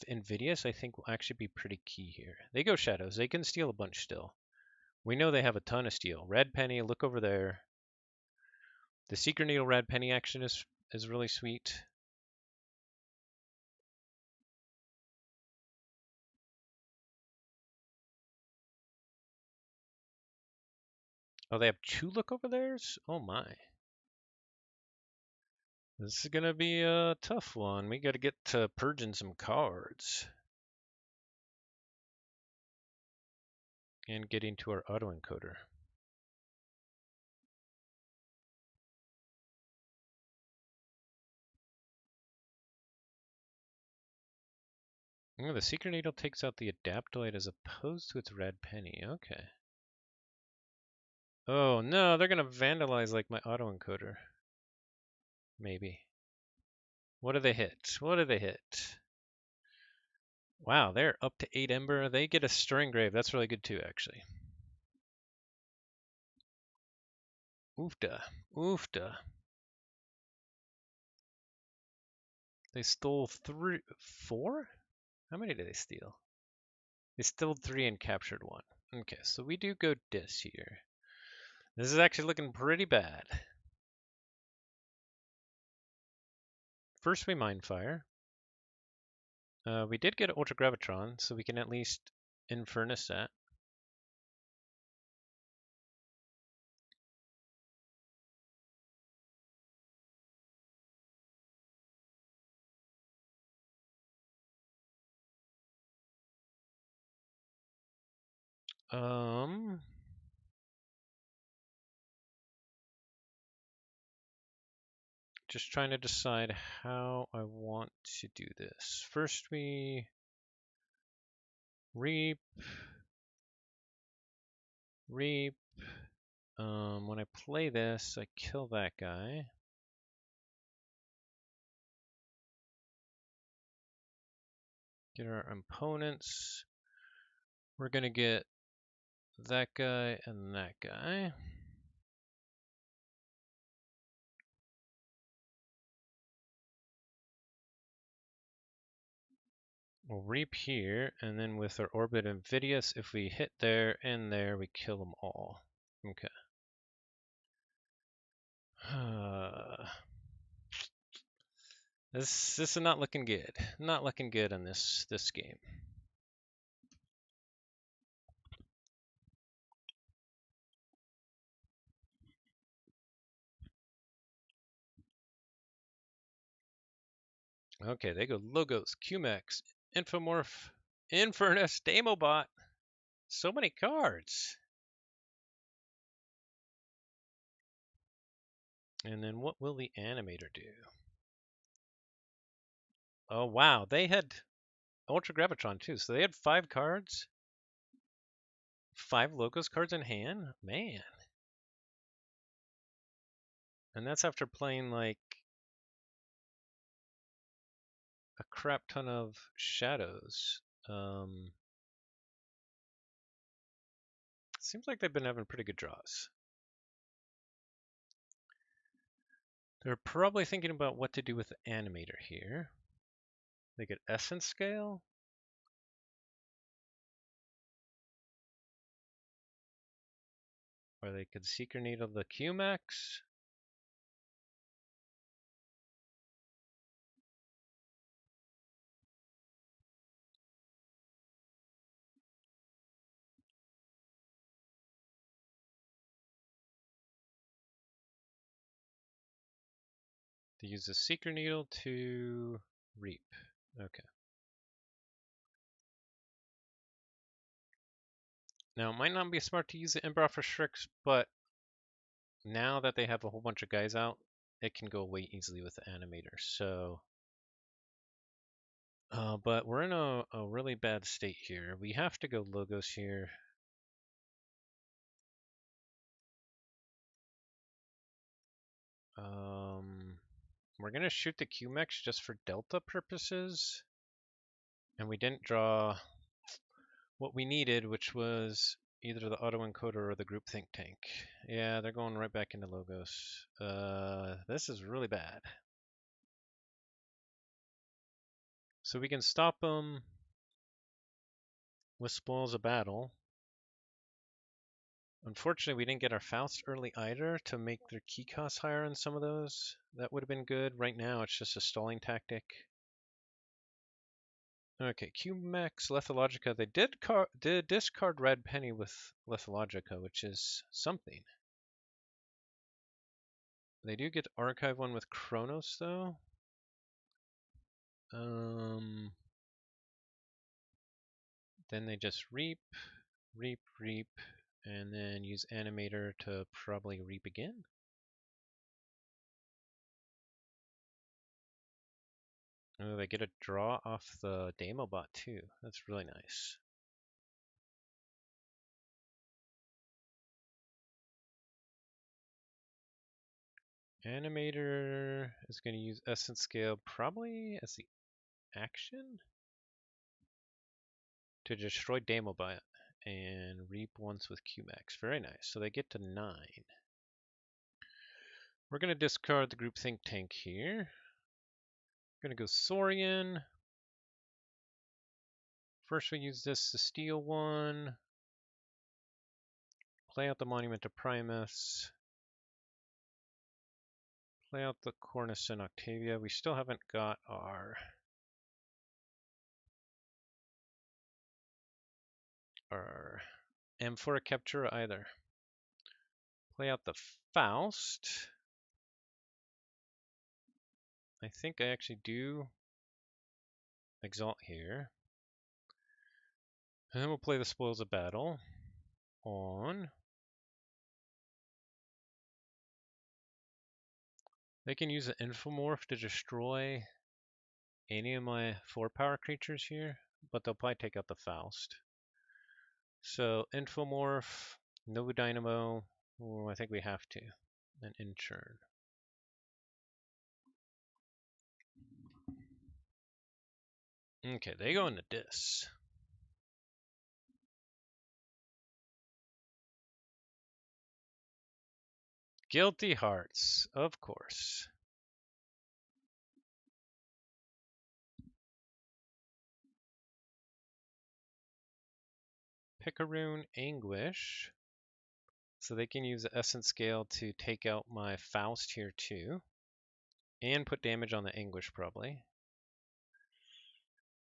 Invidious I think will actually be pretty key here. They go Shadows. They can steal a bunch still. We know they have a ton of steel. Red Penny, look over there. The Secret Needle Red Penny action is really sweet. Oh, they have 2 look over theirs? Oh my. This is gonna be a tough one. We gotta get to purging some cards. And getting to our autoencoder. Oh, the Secret Needle takes out the Adaptoid as opposed to its Red Penny. Okay. Oh no, they're gonna vandalize like my autoencoder. Maybe. What do they hit? Wow, they're up to 8 Ember. They get a Stirring Grave. That's really good too, actually. Oofda. They stole 4? How many did they steal? They stole 3 and captured 1. Okay, so we do go Dis here. This is actually looking pretty bad. First we Mindfire. We did get Ultra Gravitron, so we can at least Infernus that. Just trying to decide how I want to do this. First we reap. When I play this, I kill that guy. Get our opponents. We're gonna get that guy and that guy. We'll reap here, and then with our Orbit Invidious, if we hit there and there, we kill them all. Okay. This is not looking good. Not looking good on this game. Okay, they go Logos, QMX, Infomorph, Infernus, Demobot. So many cards. And then what will the animator do? Oh, wow. They had Ultra Gravitron, too. So they had 5 cards. 5 Logos cards in hand? Man. And that's after playing, like, a crap ton of Shadows. Seems like they've been having pretty good draws. They're probably thinking about what to do with the animator here. They could essence scale. Or they could seeker needle the QMax. To use the seeker needle to reap. Okay. Now, it might not be smart to use the Imbra for Strix, but now that they have a whole bunch of guys out, it can go away easily with the animator. So, but we're in a really bad state here. We have to go logos here. We're gonna shoot the QMax just for delta purposes. And we didn't draw what we needed, which was either the autoencoder or the group think tank. Yeah, they're going right back into logos. This is really bad. So we can stop them with spoils of battle. Unfortunately, we didn't get our Faust early either to make their key costs higher on some of those. That would have been good. Right now, it's just a stalling tactic. Okay, QMax, Lethologica. They did discard Red Penny with Lethologica, which is something. They do get to archive one with Chronos, though. Then they just reap, and then use animator to probably reap again. Oh, they get a draw off the Demo bot too. That's really nice. Animator is going to use Essence Scale probably as the action to destroy Damobot and reap once with QMax. Very nice. So they get to 9. We're going to discard the group think tank here. We're going to go Saurian. First we use this to steal one. Play out the Monument to Primus. Play out the Cornus and Octavia. We still haven't got our Amphora Captura either. Play out the Faust. I think I actually do Exalt here. And then we'll play the Spoils of Battle on. They can use the Infomorph to destroy any of my 4-power creatures here, but they'll probably take out the Faust. So Infomorph, Novo Dynamo, oh, I think we have to, and Inchurn. Okay, they go into Dis. Guilty Hearts, of course. Picaroon Anguish. So they can use the Essence Scale to take out my Faust here too. And put damage on the Anguish probably.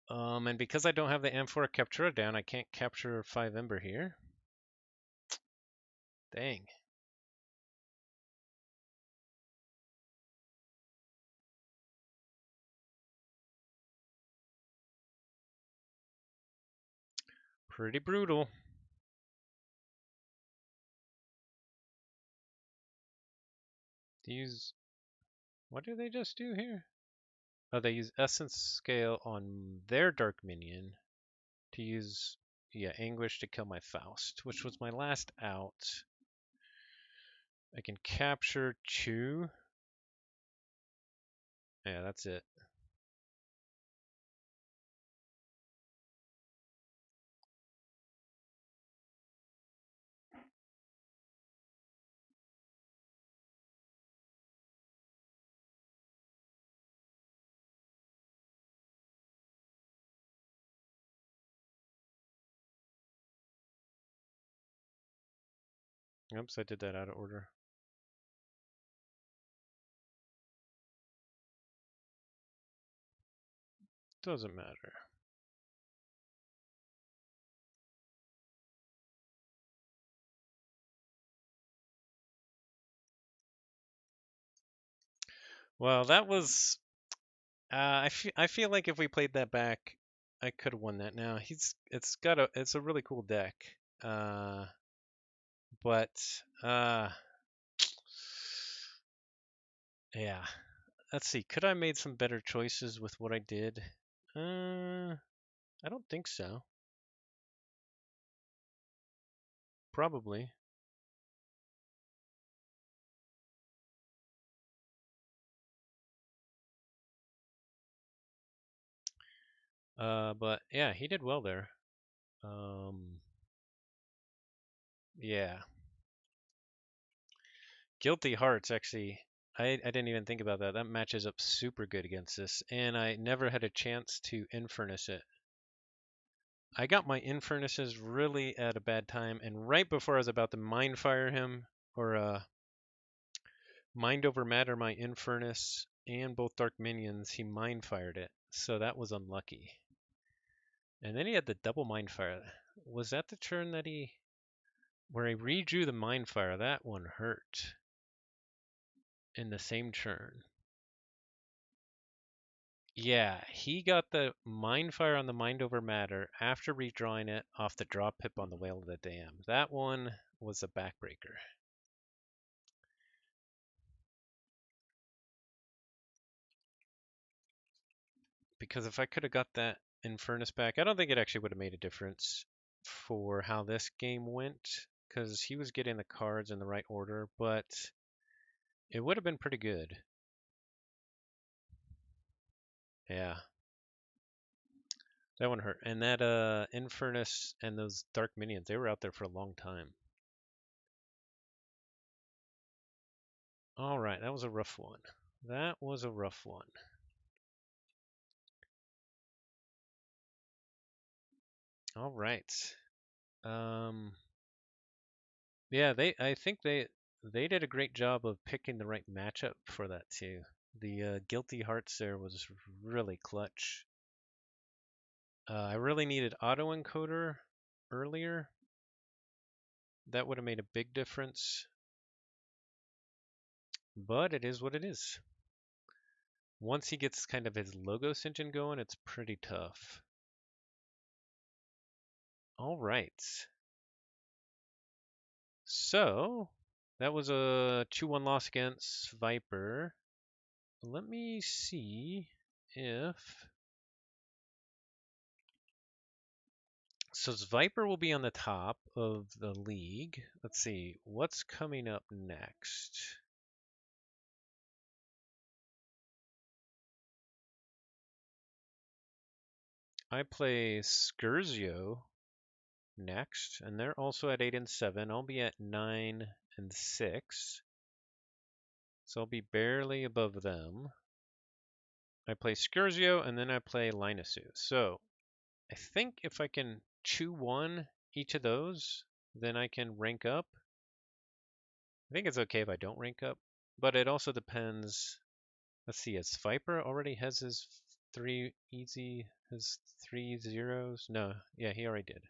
And because I don't have the Amphora Captura down, I can't capture 5 Ember here. Dang. Pretty brutal. These, what do they just do here? Oh, they use Essence Scale on their Dark Minion to use, yeah, Anguish to kill my Faust, which was my last out. I can capture 2. Yeah, that's it. Oops, I did that out of order. Doesn't matter. Well, that was. I feel like if we played that back, I could have won that. Now it's a really cool deck. Uh, but yeah. Let's see. Could I have made some better choices with what I did? I don't think so. Probably. But yeah, he did well there. Yeah. Guilty Hearts actually. I didn't even think about that. That matches up super good against this, and I never had a chance to Infernus it. I got my Infernuses really at a bad time, and right before I was about to Mind Fire him, or Mind over Matter my Infernus, and both Dark Minions, he Mind Fired it. So that was unlucky. And then he had the double Mind Fire. Was that the turn that where he redrew the Mind Fire? That one hurt in the same turn. Yeah, he got the Mind Fire on the Mind over Matter after redrawing it off the draw pip on the Whale of the Dam. That one was a backbreaker. Because if I could have got that Infernus back, I don't think it actually would have made a difference for how this game went, because he was getting the cards in the right order, but it would have been pretty good. Yeah. That one hurt. And that Infernus and those Dark Minions, they were out there for a long time. All right, that was a rough one. That was a rough one. All right. Um, yeah, I think they did a great job of picking the right matchup for that too. The Guilty Hearts there was really clutch. I really needed autoencoder earlier. That would have made a big difference. But it is what it is. Once he gets kind of his Logos engine going, it's pretty tough. All right. So that was a 2-1 loss against svyper. Let me see if. So svyper will be on the top of the league. Let's see. What's coming up next? I play Scurzio next, and they're also at 8 and 7. I'll be at 9 and 6. So I'll be barely above them. I play Scurzio, and then I play Linasu. So I think if I can chew one each of those, then I can rank up. I think it's okay if I don't rank up, but it also depends. Let's see, as svyper already has his 3 zeros? No, yeah, he already did.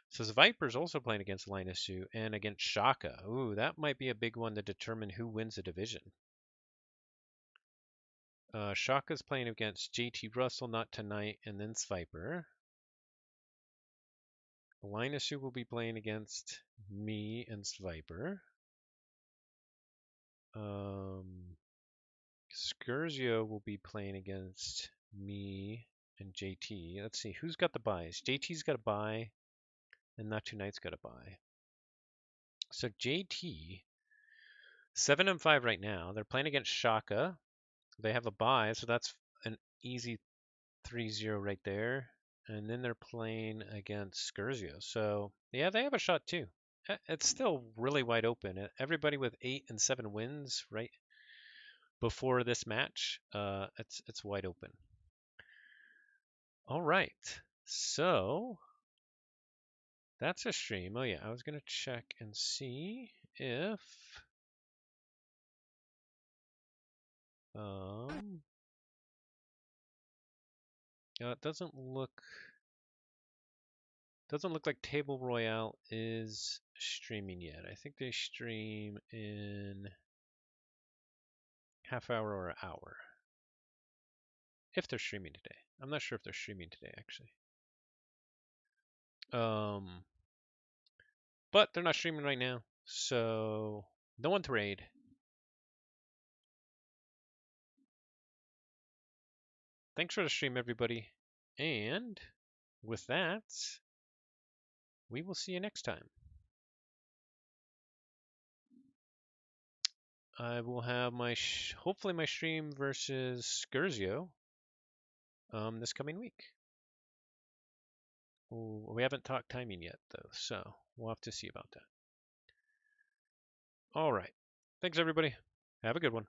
So svyper's also playing against Linasu and against xoque. Ooh, that might be a big one to determine who wins the division. Xoque's playing against JT Russell, not tonight, and then svyper. Linasu will be playing against me and svyper. Scurzio will be playing against me and JT. Let's see, who's got the buys? JT's got a buy, and Not Tonight's got a buy. So JT, 7 and 5 right now. They're playing against xoque. They have a buy, so that's an easy 3-0 right there. And then they're playing against Scurzio. So yeah, they have a shot too. It's still really wide open. Everybody with 8 and 7 wins right before this match, it's wide open. All right. So That's a stream. Oh yeah, I was gonna check and see if it doesn't look like Table Royale is streaming yet. I think they stream in half hour or an hour. If they're streaming today. I'm not sure if they're streaming today actually. But they're not streaming right now, so no one to raid. Thanks for the stream, everybody. And with that, we will see you next time. I will have my hopefully my stream versus Scurzio this coming week. Ooh, we haven't talked timing yet though, so we'll have to see about that. All right. Thanks everybody. Have a good one.